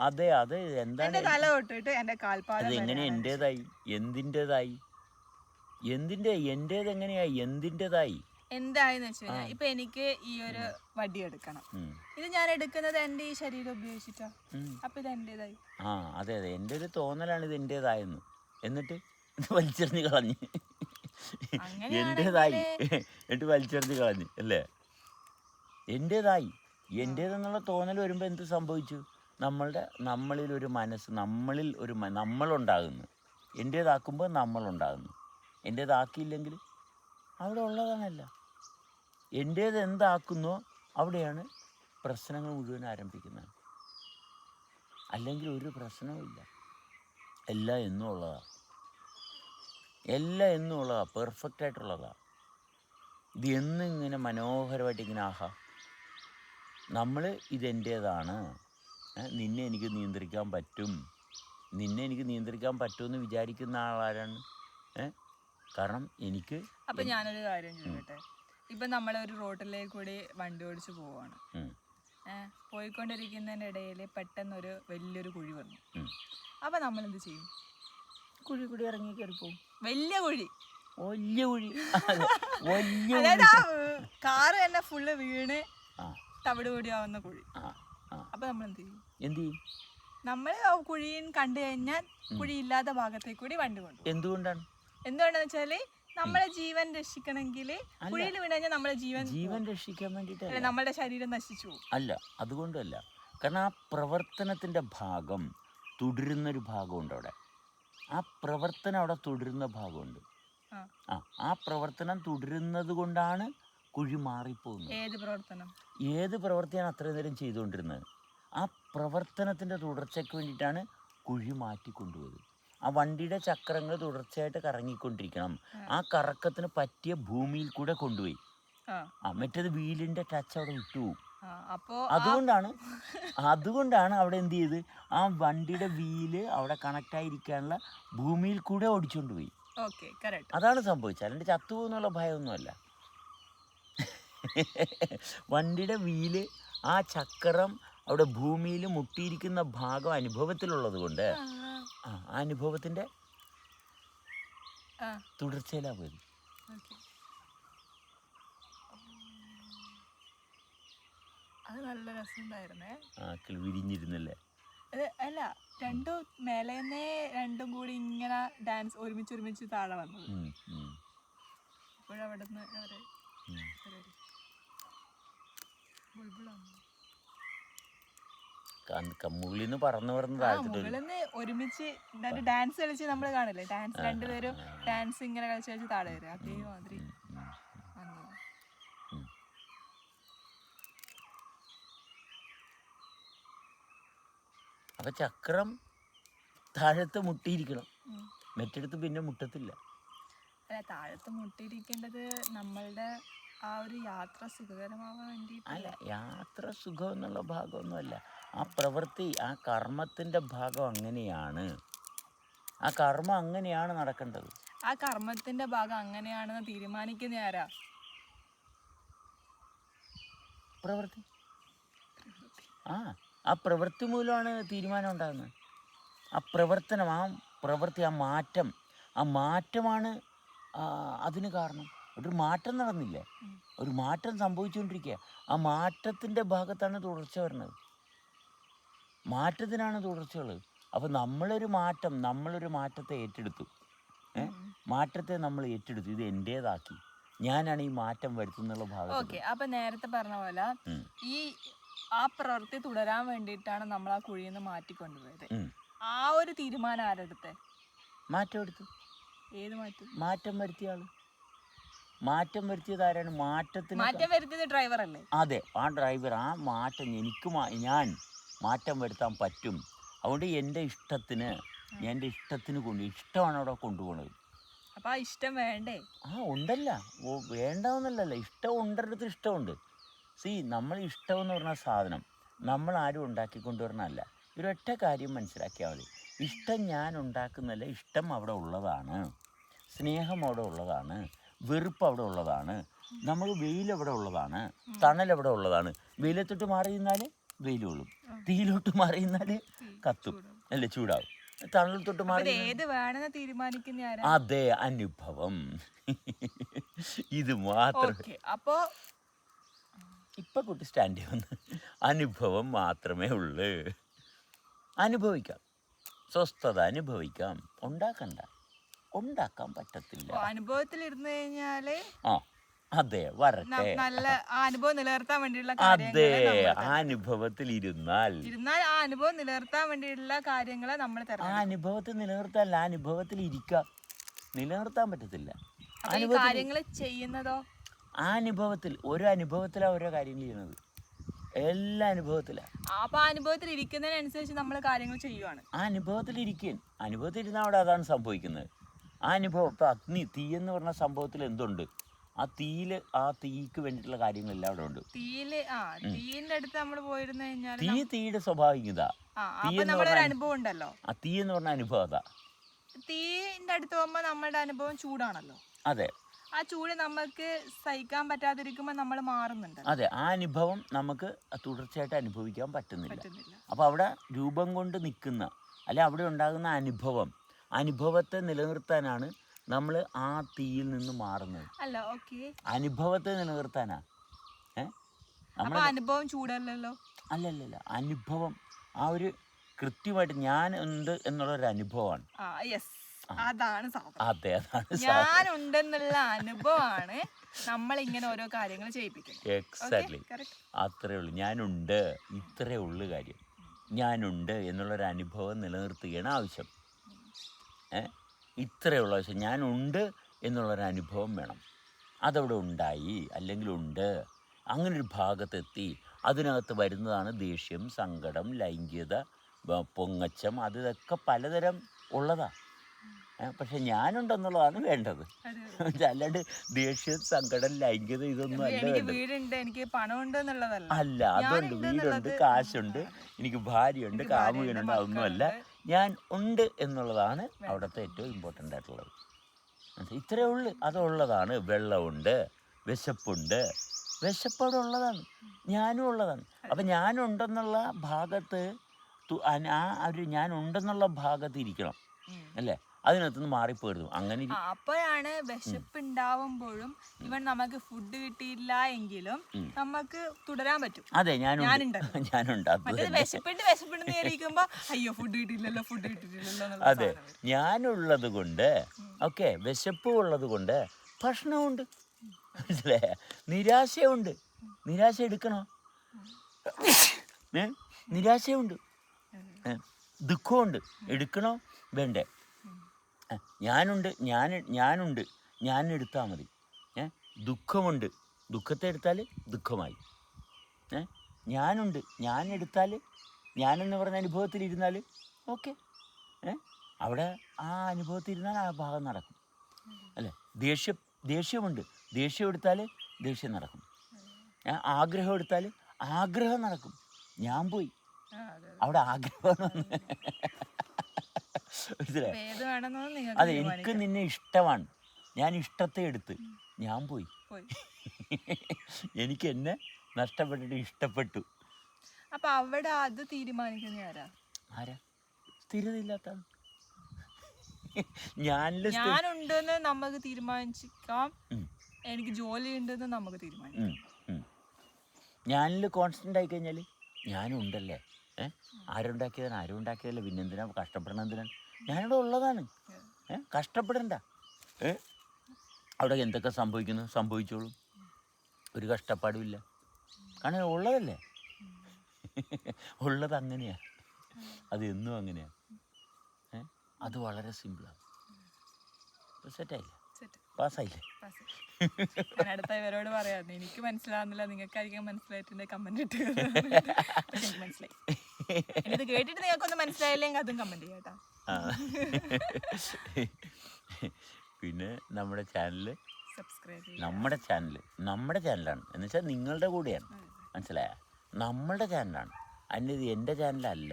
അതെ, അതെ. എന്താണ്? തല തൊട്ടിട്ട് എന്റെ കാൽപാദം. അത് എങ്ങനെ എന്റേതായി? എന്തിൻ്റെതായി? എന്റേത് എങ്ങനെയായി? എന്തിൻ്റെതായി? എന്തായെന്ന് വെച്ച് കഴിഞ്ഞാൽ ഇപ്പൊ എനിക്ക് ഈ ഒരു വടി എടുക്കണം. ഇത് ഞാൻ എടുക്കുന്നത് എന്റെ ഈ ശരീരം ഉപയോഗിച്ചിട്ടാ. അപ്പൊ ഇത് എന്റേതായി. അതെ, എന്റെ ഒരു തോന്നലാണ് ഇത് എന്റേതായെന്ന്. എന്നിട്ട് വലിച്ചെറിഞ്ഞ് കളഞ്ഞ് എന്റേതായി എന്നിട്ട് വലിച്ചെറിഞ്ഞ് കളഞ്ഞ് അല്ലേ? എന്റേതെന്നുള്ള തോന്നൽ വരുമ്പോൾ എന്ത് സംഭവിച്ചു? നമ്മളിലൊരു മനസ്സ്, നമ്മളുണ്ടാകുന്നു. എന്റേതാക്കുമ്പോൾ നമ്മളുണ്ടാകുന്നു. എന്റേതാക്കിയില്ലെങ്കിൽ അവിടെ ഉള്ളതാണല്ല. എൻ്റേത് എന്താക്കുന്നോ അവിടെയാണ് പ്രശ്നങ്ങൾ മുഴുവൻ ആരംഭിക്കുന്നത്. അല്ലെങ്കിൽ ഒരു പ്രശ്നവുമില്ല. എല്ലാം എന്നും ഉള്ളതാണ്. പെർഫെക്റ്റ് ആയിട്ടുള്ളതാണ്. ഇത് എന്നും ഇങ്ങനെ മനോഹരമായിട്ട് ഇങ്ങനെ നമ്മൾ ഇതെൻ്റേതാണ്, നിന്നെ എനിക്ക് നിയന്ത്രിക്കാൻ പറ്റുമെന്ന് വിചാരിക്കുന്ന ആളാരാണ്? കാരണം എനിക്ക്. അപ്പൊ ഞാനൊരു കാര്യം ചോദിക്കട്ടെ. ഇപ്പൊ നമ്മളൊരു റോഡിലേക്ക് കൂടി വണ്ടി ഓടിച്ചു പോവാണ്. പോയിക്കൊണ്ടിരിക്കുന്നതിൻ്റെ ഇടയിൽ പെട്ടെന്നൊരു വലിയൊരു കുഴി വന്നു. അപ്പൊ നമ്മൾ എന്ത് ചെയ്യും? കുഴി കൂടി ഇറങ്ങി കയറി പോകും. വലിയ കുഴി വലിയ കുഴി. അതെ, വലിയ അതായത് ആ കാറ് തന്നെ ഫുള്ള് വീണ് ആ തവിട് കൂടിയാവുന്ന കുഴി. ആ ആ അപ്പൊ നമ്മൾ എന്ത് ചെയ്യും? എന്ത് ചെയ്യും? നമ്മൾ ആ കുഴിയും കണ്ടു കഴിഞ്ഞാൽ കുഴിയില്ലാത്ത ഭാഗത്തേക്ക് കൂടി വണ്ടി കൊണ്ടുപോകും. എന്തുകൊണ്ടാണ്? എന്തുകൊണ്ടാന്ന് വെച്ചാല് നമ്മളെ ജീവൻ രക്ഷിക്കണമെങ്കിൽ കുഴിയിൽ വീണ് കഴിഞ്ഞാൽ നമ്മളെ ജീവൻ രക്ഷിക്കാൻ വേണ്ടിയിട്ടല്ല, നമ്മുടെ ശരീരം നശിച്ചു പോകും. അല്ല, അതുകൊണ്ടല്ല. കാരണം ആ പ്രവർത്തനത്തിൻ്റെ ഭാഗം തുടരുന്നൊരു ഭാഗമുണ്ട് അവിടെ. ആ പ്രവർത്തനം അവിടെ തുടരുന്ന ഭാഗമുണ്ട്. ആ പ്രവർത്തനം തുടരുന്നത് കൊണ്ടാണ് കുഴി മാറിപ്പോകുന്നത്. ഏത് പ്രവൃത്തിയാണ് അത്രയും നേരം ചെയ്തുകൊണ്ടിരുന്നത്? ആ പ്രവർത്തനത്തിൻ്റെ തുടർച്ചയ്ക്ക് വേണ്ടിയിട്ടാണ് കുഴി മാറ്റിക്കൊണ്ടുപോയത്. ആ വണ്ടിയുടെ ചക്രങ്ങൾ തുടർച്ചയായിട്ട് കറങ്ങിക്കൊണ്ടിരിക്കണം. ആ കറക്കത്തിന് പറ്റിയ ഭൂമിയിൽ കൂടെ കൊണ്ടുപോയി. മറ്റേത് വീലിൻ്റെ ടച്ച് അവിടെ വിട്ടുപോകും. അതുകൊണ്ടാണ് അവിടെ എന്ത് ചെയ്ത് ആ വണ്ടിയുടെ വീല് അവിടെ കണക്റ്റ് ആയിരിക്കാനുള്ള ഭൂമിയിൽ കൂടെ ഓടിച്ചുകൊണ്ട് പോയി. അതാണ് സംഭവിച്ചത്. അല്ലാണ്ട് ചത്തുപോകുന്നുള്ള ഭയമൊന്നുമല്ല. വണ്ടിയുടെ വീല് ആ ചക്രം അവിടെ ഭൂമിയിൽ മുട്ടിയിരിക്കുന്ന ഭാഗം അനുഭവത്തിലുള്ളത് കൊണ്ട് ആ അനുഭവത്തിൻ്റെ തുടർച്ചയിലാണ് പോയത്. അത് നല്ല രസമുണ്ടായിരുന്നേ. വിരിഞ്ഞിരുന്നല്ലേ? അല്ല, രണ്ടും മേലേന്നേ രണ്ടും കൂടി ഇങ്ങനെ ഡാൻസ് ഒരുമിച്ച് താഴെ വന്നത്. അപ്പോഴവിടുന്ന് മുകളിന്ന് പറന്ന് ഒരുമിച്ച് ഡാൻസ് കളിച്ച് നമ്മൾ കാണില്ലേ, ഡാൻസ് രണ്ടുപേരും ഡാൻസ് ഇങ്ങനെ കളിച്ച് താഴെ വരും. അതേമാതിരി അപ്പൊ ചക്രം താഴത്ത് മുട്ടിയിരിക്കണം, മറ്റെടുത്ത് പിന്നെ മുട്ടത്തില്ല. അല്ല, താഴത്ത് മുട്ടിയിരിക്കേണ്ടത് നമ്മളുടെ ആ ഒരു യാത്ര സുഖകരമാവാൻ വേണ്ടി. അല്ല, യാത്ര സുഖം എന്നുള്ള ഭാഗമൊന്നുമല്ല. ആ പ്രവൃത്തി, ആ കർമ്മത്തിൻ്റെ ഭാഗം അങ്ങനെയാണ്. ആ കർമ്മം അങ്ങനെയാണ് നടക്കേണ്ടത്. ആ കർമ്മത്തിന്റെ ഭാഗം അങ്ങനെയാണെന്ന് തീരുമാനിക്കുന്ന ആരാ? പ്രവൃത്തി. ആ പ്രവൃത്തി മൂലമാണ് തീരുമാനം ഉണ്ടാകുന്നത്. ആ പ്രവർത്തനം, ആ പ്രവൃത്തി, ആ മാറ്റമാണ് അതിന് കാരണം. ഒരു മാറ്റം നടന്നില്ലേ, ഒരു മാറ്റം സംഭവിച്ചുകൊണ്ടിരിക്കുക. ആ മാറ്റത്തിൻ്റെ ഭാഗത്താണ് തുടർച്ച വരുന്നത്. മാറ്റത്തിനാണ് തുടർച്ചയുള്ളത്. അപ്പോൾ നമ്മളൊരു മാറ്റത്തെ ഏറ്റെടുത്തു. മാറ്റത്തെ നമ്മൾ ഏറ്റെടുത്തു, ഇത് എൻ്റേതാക്കി, ഞാനാണ് ഈ മാറ്റം വരുത്തുന്നുള്ള ഭാഗം. ഓക്കെ, അപ്പം നേരത്തെ പറഞ്ഞ പോലെ ആ പ്രവൃത്തി തുടരാൻ വേണ്ടിയിട്ടാണ് നമ്മൾ ആ കുഴിയിൽ നിന്ന് മാറ്റിക്കൊണ്ടുപോയത്. ആ ഒരു തീരുമാനം ആരെടുത്തെ? മാറ്റം എടുത്തു. ഏത് മാറ്റം? മാറ്റം വരുത്തിയ ആള്. മാറ്റം വരുത്തിയത് ആരാണ്? മാറ്റം വരുത്തിയത് ഡ്രൈവർ അല്ലേ? അതെ, ആ ഡ്രൈവർ. ആ മാറ്റം ഞാൻ മാറ്റം വരുത്താൻ പറ്റും, അതുകൊണ്ട് എൻ്റെ ഇഷ്ടത്തിന് ഇഷ്ടമാണ് അവിടെ കൊണ്ടുപോകുന്നത്. അപ്പം ആ ഇഷ്ടം വേണ്ടേ? ഉണ്ടല്ല, വേണ്ടെന്നല്ലല്ലോ, ഇഷ്ടം ഉണ്ടടുത്ത് ഇഷ്ടമുണ്ട്. നമ്മൾ ഇഷ്ടമെന്ന് പറഞ്ഞ സാധനം നമ്മൾ ആരും ഉണ്ടാക്കിക്കൊണ്ടുവരണമല്ല. ഒരൊറ്റ കാര്യം മനസ്സിലാക്കിയാൽ മതി. ഇഷ്ടം ഞാൻ ഉണ്ടാക്കുന്നതല്ല, ഇഷ്ടം അവിടെ ഉള്ളതാണ്, സ്നേഹം അവിടെ ഉള്ളതാണ്, വെറുപ്പ് അവിടെ ഉള്ളതാണ്, നമ്മൾ വെയിലവിടെ ഉള്ളതാണ്, തണലവിടെ ഉള്ളതാണ്. വെയിലത്തോട്ട് മാറി നിന്നാൽ വെയിൽ കൊള്ളും, തീയിലോട്ട് മാറി നിന്നാൽ കത്തും, അല്ലേ, ചൂടാവും. തണലത്തോട്ട് മാറി അതെ, അനുഭവം. ഇത് മാത്രം. ഇപ്പൊ കുട്ടി സ്റ്റാൻഡ് ചെയ്യുന്നു. അനുഭവം മാത്രമേ ഉള്ളൂ. അനുഭവിക്കാം, സ്വസ്ഥത അനുഭവിക്കാം, ഉണ്ടാക്കാൻ പറ്റത്തില്ല. അനുഭവത്തിൽ ഇരുന്ന് കഴിഞ്ഞാല് അതെ, വരട്ടെ. നല്ല അനുഭവം നിലനിർത്താൻ വേണ്ടിയുള്ള അതെ, അനുഭവത്തിൽ ഇരുന്നാൽ ആ അനുഭവം നിലനിർത്താൻ വേണ്ടിയുള്ള കാര്യങ്ങളെ നമ്മൾ അനുഭവത്തിൽ നിലനിർത്താനല്ല, അനുഭവത്തിൽ ഇരിക്കാം. നിലനിർത്താൻ പറ്റത്തില്ല. കാര്യങ്ങൾ ചെയ്യുന്നതോ ആ അനുഭവത്തിൽ, ഓരോ അനുഭവത്തിലാണ് ഓരോ കാര്യങ്ങൾ ചെയ്യുന്നത്. എല്ലാ അനുഭവത്തിലാണ്. അപ്പൊ അനുഭവത്തിൽ ഇരിക്കുന്നതിനനുസരിച്ച് നമ്മൾ കാര്യങ്ങൾ ചെയ്യുവാണ്. ആ അനുഭവത്തിൽ ഇരുന്നാൽ അവിടെ അതാണ് സംഭവിക്കുന്നത്. ആ അനുഭവം, ഇപ്പൊ തീ എന്ന് പറഞ്ഞ സംഭവത്തിൽ എന്തുണ്ട്? ആ തീക്ക് വേണ്ടിയിട്ടുള്ള കാര്യങ്ങളെല്ലാം അവിടെ ഉണ്ട്. തീയിന്റെ അടുത്ത് നമ്മൾ പോയിരുന്നു കഴിഞ്ഞാൽ തീയുടെ സ്വാഭാവികത. അനുഭവം ഉണ്ടല്ലോ. ആ തീ എന്ന് പറഞ്ഞ അനുഭവം അതാ. തീന്റെ അടുത്ത് പോകുമ്പോ നമ്മുടെ അനുഭവം ചൂടാണല്ലോ. അതെ, ആ ചൂട് നമുക്ക് സഹിക്കാൻ പറ്റാതിരിക്കുമ്പോൾ നമ്മൾ മാറുന്നുണ്ട്. അതെ, ആ അനുഭവം നമുക്ക് തുടർച്ചയായിട്ട് അനുഭവിക്കാൻ പറ്റുന്നില്ല. അപ്പോൾ അവിടെ രൂപം കൊണ്ട് നിൽക്കുന്ന, അല്ലെ അവിടെ ഉണ്ടാകുന്ന അനുഭവത്തെ നിലനിർത്താനാണ് നമ്മൾ ആ തീയിൽ നിന്ന് മാറുന്നത്. അല്ല ഓക്കെ, അനുഭവത്തെ നിലനിർത്താനാ. അപ്പൊ അനുഭവം ചൂടല്ലല്ലോ. അല്ലല്ല, അനുഭവം ആ ഒരു കൃത്യമായിട്ട് ഞാൻ ഉണ്ട് എന്നുള്ളൊരു അനുഭവമാണ്. അതാണ് അതെ, അതാണ് ഞാനുണ്ടെന്നുള്ള അനുഭവമാണ് നമ്മളിങ്ങനെ ഓരോ കാര്യങ്ങൾ ചെയ്യിപ്പിക്കുന്നത്. എക്സാക്ട്ലി, അത്രേ ഉള്ളൂ. ഞാനുണ്ട്, ഇത്രേ ഉള്ളു കാര്യം. ഞാനുണ്ട് എന്നുള്ളൊരു അനുഭവം നിലനിർത്തുകയാണ് ആവശ്യം. ഇത്രയേ ഉള്ളൂ ആവശ്യം. ഞാനുണ്ട് എന്നുള്ളൊരു അനുഭവം വേണം. അതവിടെ ഉണ്ടായി, അല്ലെങ്കിൽ ഉണ്ട്, അങ്ങനൊരു ഭാഗത്തെത്തി. അതിനകത്ത് വരുന്നതാണ് ദേഷ്യം, സങ്കടം, ലൈംഗികത, പൊങ്ങച്ചം, അതൊക്കെ പലതരം ഉള്ളതാണ്. പക്ഷെ ഞാനുണ്ടെന്നുള്ളതാണ് വേണ്ടത്. അല്ലാണ്ട് ദേഷ്യം, സങ്കടം, ലൈംഗികത ഇതൊന്നും അല്ല വേണ്ടത്. വീടുണ്ട്, എനിക്ക് പണമുണ്ട് എന്നുള്ളതല്ല. അല്ല, അതുണ്ട്, വീടുണ്ട്, കാശുണ്ട്, എനിക്ക് ഭാര്യയുണ്ട്, കാമുകനുണ്ട്, അതൊന്നുമല്ല. ഞാൻ ഉണ്ട് എന്നുള്ളതാണ് അവിടുത്തെ ഏറ്റവും ഇമ്പോർട്ടൻ്റ് ആയിട്ടുള്ളത്. ഇത്രയേ ഉള്ളു. അതുള്ളതാണ്. വെള്ളമുണ്ട്, വിശപ്പുണ്ട്, വിശപ്പവിടെ ഉള്ളതാണ്, ഞാനും ഉള്ളതാണ്. അപ്പം ഞാനുണ്ടെന്നുള്ള ഭാഗത്ത് ആ ഒരു ഞാനുണ്ടെന്നുള്ള ഭാഗത്ത് ഇരിക്കണം, അല്ലേ? അതിനകത്തുനിന്ന് മാറിപ്പോയിരുന്നു. അങ്ങനെ അപ്പോഴാണ് വിശപ്പ് ഉണ്ടാവുമ്പോഴും ഇവൻ നമുക്ക് ഫുഡ് കിട്ടിയില്ല എങ്കിലും നമുക്ക് തുടരാൻ പറ്റും. അതെ, ഞാനുണ്ട്. വിശപ്പിട്ട് അയ്യോ ഫുഡ് കിട്ടിയില്ലല്ലോ. അതെ, ഞാനുള്ളത് കൊണ്ട്, ഓക്കെ, വിശപ്പും ഉള്ളത് കൊണ്ട് ഭക്ഷണമുണ്ട്, മനസ്സിലായ? നിരാശയുണ്ട്, നിരാശ എടുക്കണോ? നിരാശയുണ്ട്, ദുഃഖമുണ്ട്, എടുക്കണോ വേണ്ടേ? ഞാനുണ്ട്, ഞാനുണ്ട്, ഞാനെടുത്താൽ മതി. ദുഃഖമുണ്ട്, ദുഃഖത്തെ എടുത്താൽ ദുഃഖമായി. ഞാനുണ്ട്, ഞാനെടുത്താൽ, ഞാനെന്ന് പറഞ്ഞ അനുഭവത്തിലിരുന്നാൽ ഓക്കെ, അവിടെ ആ അനുഭവത്തിലിരുന്നാൽ ആ ഭാഗം നടക്കും, അല്ലേ? ദേഷ്യമുണ്ട്, ദേഷ്യം എടുത്താൽ ദേഷ്യം നടക്കും. ആഗ്രഹം എടുത്താൽ ആഗ്രഹം നടക്കും. ഞാൻ പോയി അവിടെ ആഗ്രഹം. അതെ, എനിക്ക് നിന്നെ ഇഷ്ടമാണ്, ഞാൻ ഇഷ്ടത്തെ എടുത്ത് ഞാൻ പോയി. എനിക്ക് എന്നെ നഷ്ടപ്പെട്ടിട്ട് ഇഷ്ടപ്പെട്ടു. അപ്പൊ അവിടെ അത് തീരുമാനിക്കുന്ന ആരാ? സ്ഥിരതയില്ലാത്ത ഞാനുണ്ടെന്ന് നമുക്ക് തീരുമാനിക്കാം, എനിക്ക് ജോലി ഉണ്ടെന്ന് നമുക്ക് തീരുമാനിക്കാം. ഞാനിൽ കോൺസ്റ്റന്റ് ആയി കഴിഞ്ഞാൽ ഞാനുണ്ടല്ലേ, ആരുണ്ടാക്കിയതാണ്, ആരും ഉണ്ടാക്കിയതല്ലേ, പിന്നെന്തിനാ കഷ്ടപ്പെടണം? എന്തിനാണ്? ഞാനിവിടെ ഉള്ളതാണ്, കഷ്ടപ്പെടണ്ട. അവിടെ എന്തൊക്കെ സംഭവിക്കുന്നു സംഭവിച്ചോളൂ, ഒരു കഷ്ടപ്പാടുമില്ല. കാരണം ഉള്ളതല്ലേ, ഉള്ളത് അങ്ങനെയാണ്, അത് എന്നും അങ്ങനെയാണ്. അത് വളരെ സിമ്പിളാണ്. സെറ്റായില്ലേ? പാസ്സായില്ലേ? അടുത്ത ഇവരോട് പറയാം, എനിക്ക് മനസ്സിലാവുന്നില്ല, നിങ്ങൾക്കായിരിക്കും മനസ്സിലായിട്ടുണ്ട്, കമന്റ് ഇട്ട്. എനിക്ക് മനസ്സിലായി. ഇത് കേട്ടിട്ട് നിങ്ങൾക്കൊന്നും മനസ്സിലായില്ലെങ്കിൽ അതും കമന്റ് ചെയ്യാം കേട്ടോ. പിന്നെ നമ്മുടെ ചാനൽ സബ്സ്ക്രൈബ് ചെയ്യുക. നമ്മുടെ ചാനലാണ് എന്ന് വെച്ചാൽ നിങ്ങളുടെ കൂടെയാണ്, മനസ്സിലായ? നമ്മളുടെ ചാനലാണ്, അതിൻ്റെ ഇത് എൻ്റെ ചാനലല്ല.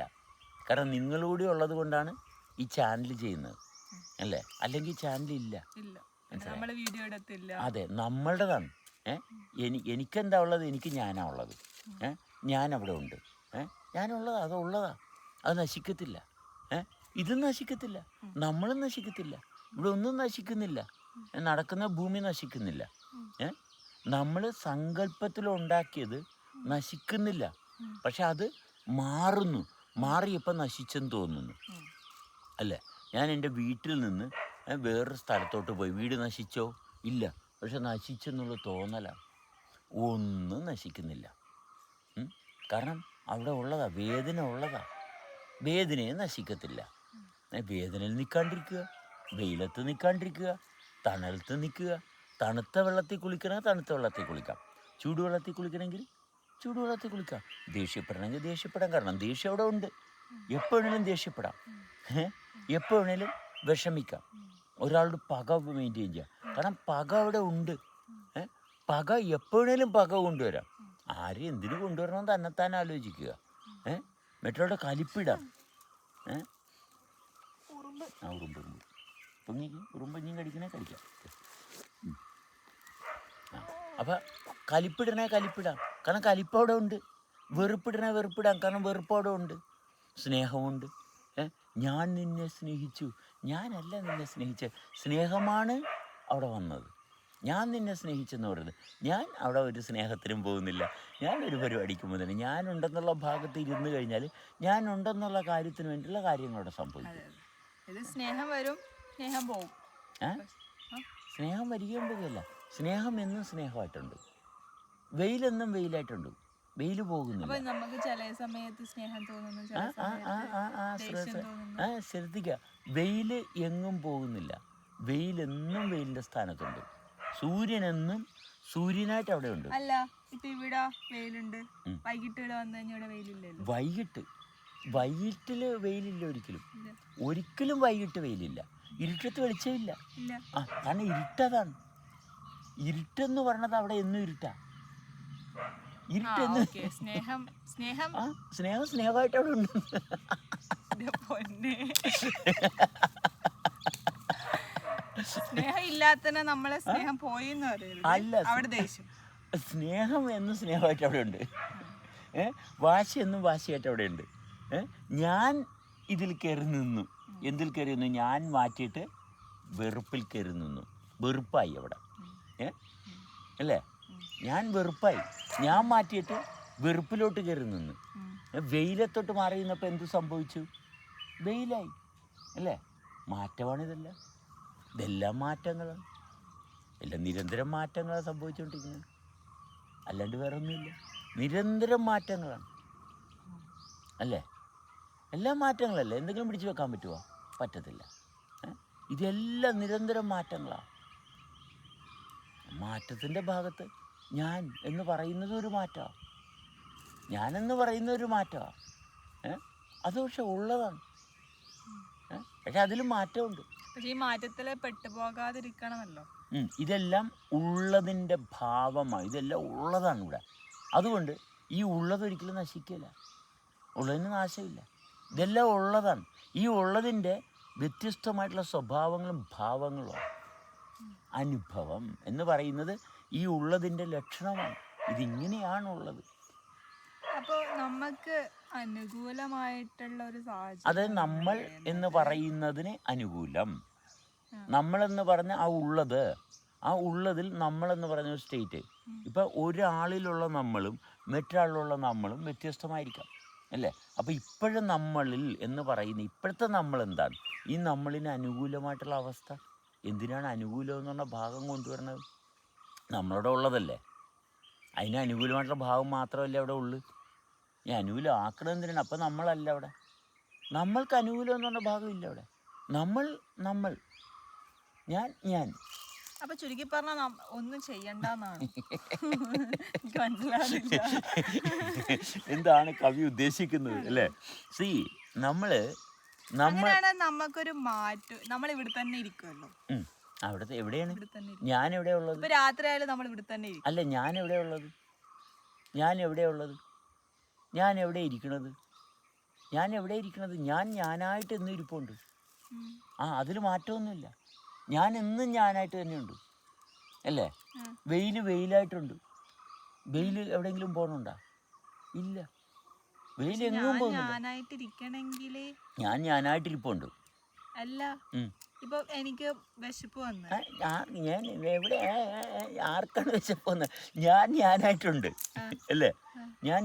കാരണം നിങ്ങളൂടെ ഉള്ളത് കൊണ്ടാണ് ഈ ചാനൽ ചെയ്യുന്നത്, അല്ലേ? അല്ലെങ്കിൽ ചാനലില്ല. അതെ, നമ്മളുടേതാണ്. എനിക്കെന്താ ഉള്ളത്? എനിക്ക് ഞാനാ ഉള്ളത്. ഞാനവിടെ ഉണ്ട്, ഞാനുള്ളത്, അതുള്ളതാ, അത് നശിക്കത്തില്ല. ഇതും നശിക്കത്തില്ല, നമ്മളും നശിക്കത്തില്ല, ഇവിടെ ഒന്നും നശിക്കുന്നില്ല, നടക്കുന്ന ഭൂമി നശിക്കുന്നില്ല. നമ്മൾ സങ്കല്പത്തിലുണ്ടാക്കിയത് നശിക്കുന്നില്ല, പക്ഷെ അത് മാറുന്നു. മാറിയപ്പോൾ നശിച്ചെന്ന് തോന്നുന്നു, അല്ലേ? ഞാൻ എൻ്റെ വീട്ടിൽ നിന്ന് വേറൊരു സ്ഥലത്തോട്ട് പോയി, വീട് നശിച്ചോ? ഇല്ല, പക്ഷെ നശിച്ചെന്നുള്ള തോന്നലാണ്. ഒന്നും നശിക്കുന്നില്ല, കാരണം അവിടെ ഉള്ളതാ, വേദന ഉള്ളതാ. വേദനയെ നശിക്കത്തില്ല. വേദനയിൽ നിൽക്കാണ്ടിരിക്കുക, വെയിലത്ത് നിൽക്കാണ്ടിരിക്കുക, തണലത്ത് നിൽക്കുക. തണുത്ത വെള്ളത്തിൽ കുളിക്കണമെങ്കിൽ തണുത്ത വെള്ളത്തിൽ കുളിക്കാം, ചൂടുവെള്ളത്തിൽ കുളിക്കണമെങ്കിൽ ചൂടുവെള്ളത്തിൽ കുളിക്കാം. ദേഷ്യപ്പെടണമെങ്കിൽ ദേഷ്യപ്പെടാം, കാരണം ദേഷ്യം അവിടെ ഉണ്ട്. എപ്പോൾ വേണേലും ദേഷ്യപ്പെടാം, എപ്പോൾ വേണേലും വിഷമിക്കാം. ഒരാളുടെ പക മെയിൻറ്റെയിൻ ചെയ്യാം, കാരണം പക അവിടെ ഉണ്ട്. പക എപ്പോഴേലും പക കൊണ്ടുവരാം. ആരും എന്തിനു കൊണ്ടുവരണമെന്ന് തന്നെത്താൻ ആലോചിക്കുക. മറ്റുള്ളവരുടെ കലിപ്പിടാം. ഉറുമ്പഞ്ഞും കടിക്കണേ കടിക്കാം. അപ്പം കലിപ്പിടാം, കാരണം കലിപ്പ് അവിടെ ഉണ്ട്. വെറുപ്പിടണേ വെറുപ്പിടാം, കാരണം വെറുപ്പ് അവിടെ ഉണ്ട്. സ്നേഹമുണ്ട്. ഞാൻ നിന്നെ സ്നേഹിച്ചു. ഞാനല്ല നിന്നെ സ്നേഹിച്ചത്, സ്നേഹമാണ് അവിടെ വന്നത്. ഞാൻ നിന്നെ സ്നേഹിച്ചെന്ന് പറയുന്നത്. ഞാൻ അവിടെ ഒരു സ്നേഹത്തിനും പോകുന്നില്ല, ഞാൻ ഒരു പരിപാടിക്കും പോകുന്നില്ല. ഞാനുണ്ടെന്നുള്ള ഭാഗത്ത് ഇരുന്ന് കഴിഞ്ഞാൽ ഞാനുണ്ടെന്നുള്ള കാര്യത്തിന് വേണ്ടിയുള്ള കാര്യങ്ങളവിടെ സംഭവിക്കും. ഇത് സ്നേഹം വരും, സ്നേഹം പോകും. സ്നേഹം വരികയും പോകുകയല്ല, സ്നേഹം എന്നും സ്നേഹമായിട്ടുണ്ട്, വെയിലെന്നും വെയിലായിട്ടുണ്ട്, വെയിൽ പോകുന്നില്ല. നമുക്ക് ചില സമയത്ത് സ്നേഹം തോന്നുന്നു, ശ്രദ്ധിക്കുക, വെയിൽ എങ്ങും പോകുന്നില്ല, വെയിലെന്നും വെയിലിൻ്റെ സ്ഥാനത്തുണ്ട്, സൂര്യനെന്നും സൂര്യനായിട്ട് അവിടെ ഉണ്ട്. അല്ല ഇപ്പൊ ഇവിടെ വെയിലുണ്ട്, വൈകിട്ട് ഇവിടെ വന്നു കഴിഞ്ഞാൽ ഇവിടെ വെയിലില്ലല്ലോ. വൈകിട്ടില് വെയിലില്ല, ഒരിക്കലും വൈകിട്ട് വെയിലില്ല. ഇരുട്ടത്ത് വെളിച്ചമില്ല. കാരണം ഇരുട്ടതാണ്. ഇരുട്ടെന്ന് പറഞ്ഞത് അവിടെ എന്നും ഇരുട്ടാ. ഇരുട്ടെന്ന് സ്നേഹമായിട്ട് അവിടെ ഉണ്ട്. സ്നേഹം ഇല്ലാത്തന്നെ നമ്മളെ സ്നേഹം പോയിന്ന് പറയുന്നത് അല്ല, അവിടെ ദേഷ്യം. സ്നേഹം എന്നും സ്നേഹമായിട്ട് അവിടെ ഉണ്ട്. വാശി എന്നും വാശിയായിട്ട് അവിടെ ഉണ്ട്. ഞാൻ ഇതിൽ കയറി നിന്നു. എന്തിൽ കയറി നിന്നു? ഞാൻ മാറ്റിയിട്ട് വെറുപ്പിൽ കയറി നിന്നു. വെറുപ്പായി അവിടെ, അല്ലേ? ഞാൻ വെറുപ്പായി, ഞാൻ മാറ്റിയിട്ട് വെറുപ്പിലോട്ട് കയറി നിന്നു. വെയിലത്തോട്ട് മാറി നിന്നപ്പോൾ എന്ത് സംഭവിച്ചു? വെയിലായി, അല്ലേ? മാറ്റമാണിതെല്ലാം. ഇതെല്ലാം മാറ്റങ്ങളാണ്, എല്ലാം നിരന്തരം മാറ്റങ്ങളാണ് സംഭവിച്ചുകൊണ്ടിരിക്കുന്നത്, അല്ലാണ്ട് വേറെ ഒന്നുമില്ല. നിരന്തരം മാറ്റങ്ങളാണ്, അല്ലേ? എല്ലാം മാറ്റങ്ങളല്ലേ. എന്തെങ്കിലും പിടിച്ചു വെക്കാൻ പറ്റുമോ? പറ്റത്തില്ല. ഇതെല്ലാം നിരന്തരം മാറ്റങ്ങളാണ്. മാറ്റത്തിൻ്റെ ഭാഗത്ത് ഞാൻ എന്ന് പറയുന്നത് ഒരു മാറ്റമാണ്, ഞാനെന്ന് പറയുന്ന ഒരു മാറ്റമാണ്. അത് പക്ഷെ ഉള്ളതാണ്, പക്ഷെ അതിൽ മാറ്റമുണ്ട്. ഈ മാറ്റത്തിൽ പെട്ടുപോകാതിരിക്കണമല്ലോ. ഇതെല്ലാം ഉള്ളതിൻ്റെ ഭാവമാണ്, ഇതെല്ലാം ഉള്ളതാണ് ഇവിടെ. അതുകൊണ്ട് ഈ ഉള്ളതൊരിക്കലും നശിക്കില്ല, ഉള്ളതിന് നാശമില്ല. ഇതെല്ലാം ഉള്ളതാണ്. ഈ ഉള്ളതിൻ്റെ വ്യത്യസ്തമായിട്ടുള്ള സ്വഭാവങ്ങളും ഭാവങ്ങളുമാണ്. അനുഭവം എന്ന് പറയുന്നത് ഈ ഉള്ളതിൻ്റെ ലക്ഷണമാണ്. ഇതിങ്ങനെയാണുള്ളത്. അപ്പോൾ നമുക്ക് അനുകൂലമായിട്ടുള്ള ഒരു സാഹചര്യം, അത് നമ്മൾ എന്ന് പറയുന്നതിന് അനുകൂലം. നമ്മളെന്ന് പറഞ്ഞ ആ ഉള്ളതിൽ നമ്മളെന്ന് പറഞ്ഞ ഒരു സ്റ്റേറ്റ്. ഇപ്പം ഒരാളിലുള്ള നമ്മളും മറ്റൊരാളിലുള്ള നമ്മളും വ്യത്യസ്തമായിരിക്കാം, അല്ലേ? അപ്പോൾ ഇപ്പോഴും നമ്മളിൽ എന്ന് പറയുന്ന ഇപ്പോഴത്തെ നമ്മൾ എന്താണ്? ഈ നമ്മളിന് അനുകൂലമായിട്ടുള്ള അവസ്ഥ. എന്തിനാണ് അനുകൂലം എന്ന് പറഞ്ഞ ഭാഗം കൊണ്ടുവരുന്നത്? നമ്മളവിടെ ഉള്ളതല്ലേ, അതിന് അനുകൂലമായിട്ടുള്ള ഭാഗം മാത്രമല്ലേ അവിടെ ഉള്ളു. ഈ അനുകൂലം ആക്കണം എന്തിനാണ്? അപ്പം നമ്മളല്ല അവിടെ, നമ്മൾക്ക് അനുകൂലം എന്ന് പറഞ്ഞ ഭാഗമില്ല അവിടെ. നമ്മൾ ഞാൻ അപ്പൊ ചുരുക്കി പറഞ്ഞാൽ ഒന്നും ചെയ്യണ്ടെന്നാണ്. മനസ്സിലാവില്ല എന്താണ് കവി ഉദ്ദേശിക്കുന്നത്, അല്ലേ? നമുക്കൊരു മാറ്റം. നമ്മൾ ഇവിടെ തന്നെ ഇരിക്കുമല്ലോ. അവിടുത്തെ എവിടെയാണ് ഞാൻ എവിടെയാ ഉള്ളത്? രാത്രി ആയാലും നമ്മൾ ഇവിടെ തന്നെ ഇരിക്കും. അല്ല, ഞാൻ എവിടെയാ ഉള്ളത്? ഞാൻ എവിടെ ഇരിക്കണത്? ഞാൻ ഞാനായിട്ട് എന്നും ഇരിപ്പുണ്ട്. അതിൽ മാറ്റമൊന്നുമില്ല. ഞാൻ എന്നും ഞാനായിട്ട് തന്നെയുണ്ട്, അല്ലേ? വെയിലായിട്ടുണ്ട്. വെയിൽ എവിടെയെങ്കിലും പോകണുണ്ടോ? ഇല്ല. വെയിൽ എങ്ങും പോകുന്നില്ല. ഞാൻ ഞാനായിട്ടിരിപ്പുണ്ട്. അല്ല, ഇപ്പൊ എനിക്ക് വിശപ്പ് വന്നു, ഞാൻ എവിടെ? ആർക്കാണ് വിശപ്പ് വന്നത്? ഞാനായിട്ടുണ്ട്, അല്ലേ?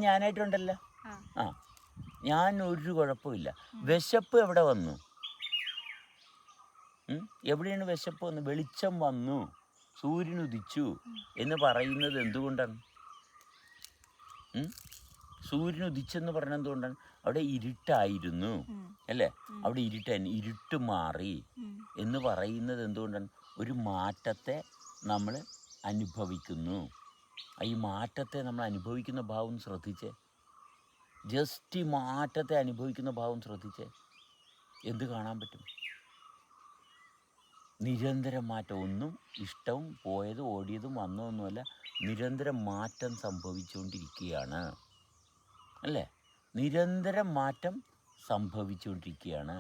ഞാനായിട്ടുണ്ടല്ലോ. ഞാൻ ഒരു കുഴപ്പമില്ല. വിശപ്പ് എവിടെ വന്നു? എവിടെയാണ് വിശപ്പ് വന്നു? വെളിച്ചം വന്നു, സൂര്യൻ ഉദിച്ചു എന്ന് പറയുന്നത് എന്തുകൊണ്ടാണ്? സൂര്യൻ ഉദിച്ചെന്ന് പറഞ്ഞത് എന്തുകൊണ്ടാണ്? അവിടെ ഇരുട്ടായിരുന്നു, അല്ലേ? അവിടെ ഇരുട്ട് മാറി എന്ന് പറയുന്നത് എന്തുകൊണ്ടാണ്? ഒരു മാറ്റത്തെ നമ്മൾ അനുഭവിക്കുന്നു. ഈ മാറ്റത്തെ നമ്മൾ അനുഭവിക്കുന്ന ഭാവം ശ്രദ്ധിച്ചേ. ജസ്റ്റ് ഈ മാറ്റത്തെ അനുഭവിക്കുന്ന ഭാവം ശ്രദ്ധിച്ചേ. എന്ത് കാണാൻ പറ്റും? നിരന്തരം മാറ്റം. ഒന്നും ഇഷ്ടവും പോയതും ഓടിയതും വന്നതൊന്നുമല്ല, നിരന്തരം മാറ്റം സംഭവിച്ചുകൊണ്ടിരിക്കുകയാണ്, അല്ലേ? നിരന്തരം മാറ്റം സംഭവിച്ചുകൊണ്ടിരിക്കുകയാണ്.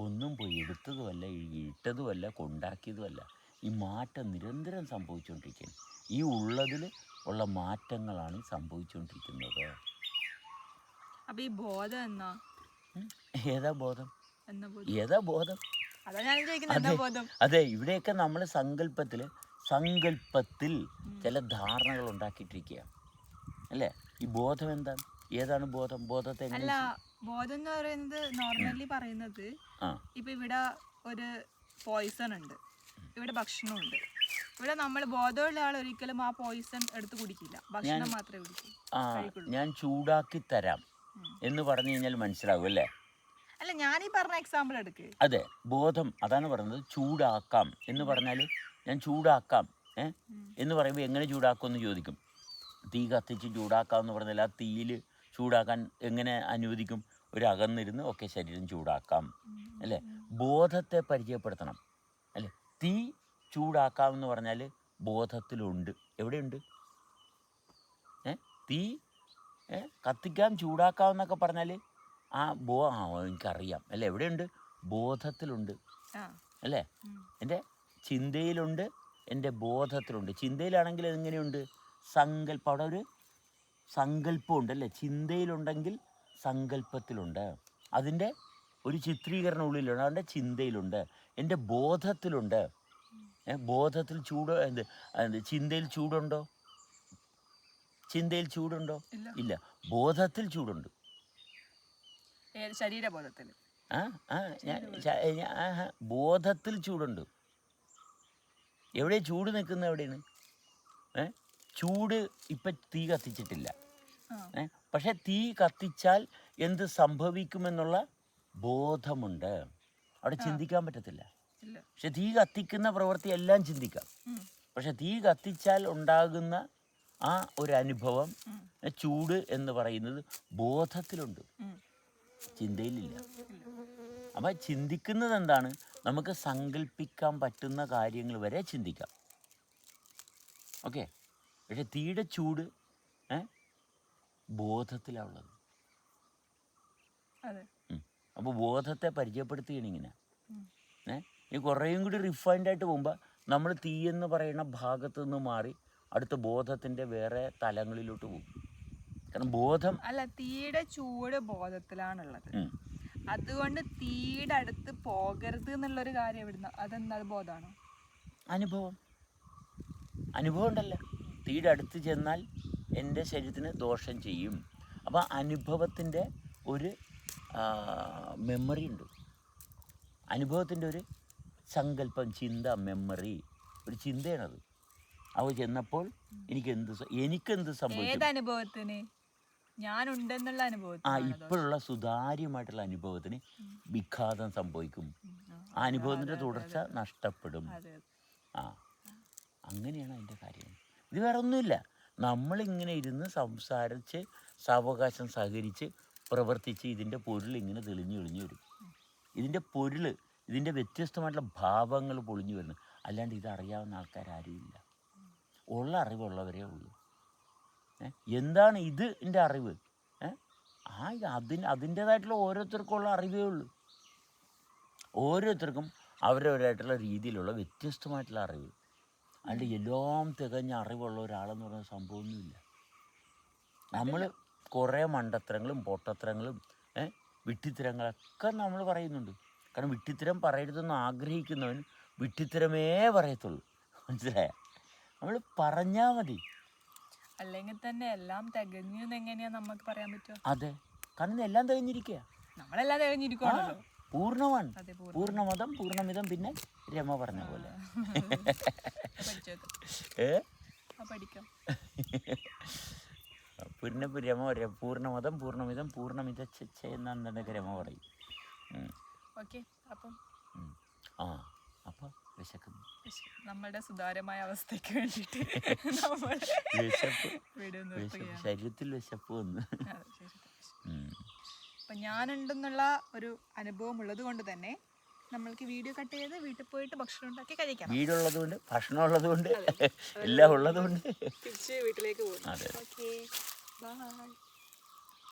ഒന്നും പോയി എടുത്തതുമല്ല, ഇട്ടതുമല്ല, കൊണ്ടാക്കിയതുമല്ല. ഈ മാറ്റം നിരന്തരം സംഭവിച്ചുകൊണ്ടിരിക്കുകയാണ്. ഈ ഉള്ളതിൽ ഉള്ള മാറ്റങ്ങളാണ് സംഭവിച്ചുകൊണ്ടിരിക്കുന്നത്. അപ്പോൾ ഈ ബോധം എന്നാ? ഏതാ ബോധം? എന്ന ബോധം ഏതാ ബോധം? അതാ ഞാൻ ചോദിക്കുന്നത്, എന്താ ബോധം? അതെ, ഇവിടെയൊക്കെ നമ്മൾ സങ്കല്പത്തിൽ ചില ധാരണകൾ ഉണ്ടാക്കിയിട്ടിരിക്കുക അല്ലേ? ഈ ബോധം എന്താണ്? ഏതാണ് ബോധം? ബോധത്തെ അല്ല, ബോധം എന്ന് പറയുന്നത് നോർമലി പറയുന്നത് ഇപ്പൊ ഇവിടെ ഒരു പോയിസൺ ഉണ്ട്, ഇവിടെ ഭക്ഷണമുണ്ട്. ഇവിടെ നമ്മൾ ബോധമുള്ള ആൾ ഒരിക്കലും ആ പോയിസൺ എടുത്ത് കുടിക്കില്ല, ഭക്ഷണം മാത്രമേ കുടിക്കൂ. ഞാൻ ചൂടാക്കി തരാം എന്ന് പറഞ്ഞു കഴിഞ്ഞാൽ മനസ്സിലാവും അല്ലേ? അല്ല, ഞാനീ പറഞ്ഞ എക്സാമ്പിൾ എടുക്ക്. അതെ, ബോധം അതാണ് പറയുന്നത്. ചൂടാക്കാം എന്ന് പറഞ്ഞാൽ ഞാൻ ചൂടാക്കാം എന്ന് പറയുമ്പോൾ എങ്ങനെ ചൂടാക്കും എന്ന് ചോദിക്കും. തീ കത്തിച്ച് ചൂടാക്കാം എന്ന് പറഞ്ഞാൽ ആ തീയിൽ ചൂടാക്കാൻ എങ്ങനെ അനുവദിക്കും? ഒരു അകന്നിരുന്ന് ഒക്കെ ശരീരം ചൂടാക്കാം അല്ലേ? ബോധത്തെ പരിചയപ്പെടുത്തണം അല്ലേ? തീ ചൂടാക്കാം എന്ന് പറഞ്ഞാൽ ബോധത്തിലുണ്ട്. എവിടെയുണ്ട്? തീ കത്തിക്കാം ചൂടാക്കാം എന്നൊക്കെ പറഞ്ഞാൽ എനിക്കറിയാം അല്ലേ? എവിടെയുണ്ട്? ബോധത്തിലുണ്ട് അല്ലേ? എൻ്റെ ചിന്തയിലുണ്ട്, എൻ്റെ ബോധത്തിലുണ്ട്. ചിന്തയിലാണെങ്കിൽ എങ്ങനെയുണ്ട്? സങ്കല്പം. അവിടെ ഒരു സങ്കല്പമുണ്ട് അല്ലേ? ചിന്തയിലുണ്ടെങ്കിൽ സങ്കല്പത്തിലുണ്ട്. അതിൻ്റെ ഒരു ചിത്രീകരണം ഉള്ളിലുണ്ട്. അതിൻ്റെ ചിന്തയിലുണ്ട്. എൻ്റെ ബോധത്തിലുണ്ട്. ബോധത്തിൽ ചിന്തയിൽ ചൂടുണ്ടോ? ചിന്തയിൽ ചൂടുണ്ടോ? ഇല്ല. ബോധത്തിൽ ചൂടുണ്ട്. ശരീരബോധത്തിൽ ബോധത്തിൽ ചൂടുണ്ട്. എവിടെ ചൂട് നിൽക്കുന്നത്? എവിടെയാണ്? ചൂട് ഇപ്പം തീ കത്തിച്ചിട്ടില്ല, പക്ഷെ തീ കത്തിച്ചാൽ എന്ത് സംഭവിക്കുമെന്നുള്ള ബോധമുണ്ട്. അവിടെ ചിന്തിക്കാൻ പറ്റത്തില്ല. പക്ഷെ തീ കത്തിക്കുന്ന പ്രവൃത്തി എല്ലാം ചിന്തിക്കാം. പക്ഷെ തീ കത്തിച്ചാൽ ഉണ്ടാകുന്ന ആ ഒരു അനുഭവം, ചൂട് എന്ന് പറയുന്നത് ബോധത്തിലുണ്ട്, ചിന്തയിലില്ല. അപ്പം ചിന്തിക്കുന്നത് എന്താണ്? നമുക്ക് സങ്കല്പിക്കാൻ പറ്റുന്ന കാര്യങ്ങൾ വരെ ചിന്തിക്കാം. ഓക്കെ. പക്ഷെ തീയുടെ ചൂട് ബോധത്തിലാണുള്ളത്. അപ്പോൾ ബോധത്തെ പരിചയപ്പെടുത്തുകയാണ് ഇങ്ങനെ. ഈ കുറേയും കൂടി റിഫൈൻഡ് ആയിട്ട് പോകുമ്പോൾ നമ്മൾ തീ എന്ന് പറയുന്ന ഭാഗത്തു നിന്ന് മാറി അടുത്ത ബോധത്തിൻ്റെ വേറെ തലങ്ങളിലോട്ട് പോകും. കാരണം ബോധം അല്ല, തീയുടെ ചൂട് ബോധത്തിലാണുള്ളത്. അതുകൊണ്ട് തീയുടെ അടുത്ത് പോകരുത് എന്നുള്ളൊരു കാര്യം എവിടുന്ന? അതെന്താ, ബോധമാണോ? അനുഭവം ഉണ്ടല്ലോ. തീയുടെ അടുത്ത് ചെന്നാൽ എൻ്റെ ശരീരത്തിന് ദോഷം ചെയ്യും. അപ്പോൾ അനുഭവത്തിൻ്റെ ഒരു മെമ്മറി ഉണ്ട്. അനുഭവത്തിൻ്റെ ഒരു സങ്കല്പം, ചിന്ത, മെമ്മറി, ഒരു ചിന്തയാണത്. അവ ചെന്നപ്പോൾ എനിക്കെന്ത് സംഭവിക്കും? ഏതനുഭവത്തിന്? ഞാനുണ്ടെന്നുള്ള അനുഭവത്തിന്. ഇപ്പോഴുള്ള സുതാര്യമായിട്ടുള്ള അനുഭവത്തിന് വിഘാതം സംഭവിക്കും. ആ അനുഭവത്തിൻ്റെ തുടർച്ച നഷ്ടപ്പെടും. അങ്ങനെയാണ് അതിൻ്റെ കാര്യം. ഇത് വേറെ ഒന്നുമില്ല. നമ്മളിങ്ങനെ ഇരുന്ന് സംസാരിച്ച് സാവകാശം സഹകരിച്ച് പ്രവർത്തിച്ച് ഇതിൻ്റെ പൊരുൾ ഇങ്ങനെ തെളിഞ്ഞു വരും. ഇതിൻ്റെ പൊരുൾ, ഇതിൻ്റെ വ്യത്യസ്തമായിട്ടുള്ള ഭാവങ്ങൾ പൊളിഞ്ഞു വരുന്നു. അല്ലാണ്ട് ഇതറിയാവുന്ന ആൾക്കാരാരുമില്ല. ഉള്ള അറിവുള്ളവരേ ഉള്ളൂ. എന്താണ് ഇതിൻ്റെ അറിവ്? അതിൻ്റേതായിട്ടുള്ള ഓരോരുത്തർക്കുള്ള അറിവേ ഉള്ളൂ. ഓരോരുത്തർക്കും അവരവരായിട്ടുള്ള രീതിയിലുള്ള വ്യത്യസ്തമായിട്ടുള്ള അറിവ്. അല്ലാണ്ട് എല്ലാം തികഞ്ഞ അറിവുള്ള ഒരാളെന്ന് പറയുന്ന സംഭവമൊന്നുമില്ല. നമ്മൾ കുറേ മണ്ടത്തരങ്ങളും പൊട്ടത്തരങ്ങളും വിഡ്ഢിത്തരങ്ങളൊക്കെ നമ്മൾ പറയുന്നുണ്ട്. കാരണം വിഡ്ഢിത്തരം പറയരുതെന്ന് ആഗ്രഹിക്കുന്നവൻ വിഡ്ഢിത്തരമേ പറയത്തുള്ളൂ. മനസ്സിലായ? നമ്മൾ പറഞ്ഞാൽ മതി. അല്ലെങ്കിൽ തന്നെ എല്ലാം തികഞ്ഞു എങ്ങനെയാ നമുക്ക് പറയാൻ പറ്റുക? അതെ, കാരണം എല്ലാം തികഞ്ഞിരിക്കുക. നമ്മളെല്ലാം തികഞ്ഞിരിക്കുകയാണല്ലോ. പൂർണ്ണമാണ്. പൂർണ്ണമതം പൂർണ്ണമിതം. പിന്നെ രമ പറഞ്ഞ പോലെ പിന്നെ രമ പറയാം. പൂർണ്ണമതം പൂർണ്ണമിതം പൂർണ്ണമിത എന്നാന്നൊക്കെ രമ പറയും. അപ്പോൾ വിശക്കുന്നു. നമ്മളുടെ സുതാര്യമായ അവസ്ഥയ്ക്ക് വേണ്ടിയിട്ട് ശരീരത്തിൽ വിശപ്പ് വന്ന്. അപ്പം ഞാനുണ്ടെന്നുള്ള ഒരു അനുഭവം ഉള്ളത് കൊണ്ട് തന്നെ നമ്മൾക്ക് വീഡിയോ കട്ട് ചെയ്ത് വീട്ടിൽ പോയിട്ട് ഭക്ഷണം ഉണ്ടാക്കി കഴിക്കാം. വീടുള്ളത് കൊണ്ട്, ഭക്ഷണം ഉള്ളത് കൊണ്ട്, എല്ലാം ഉള്ളത് കൊണ്ട് തിരിച്ച് വീട്ടിലേക്ക് പോകും. Okay, by.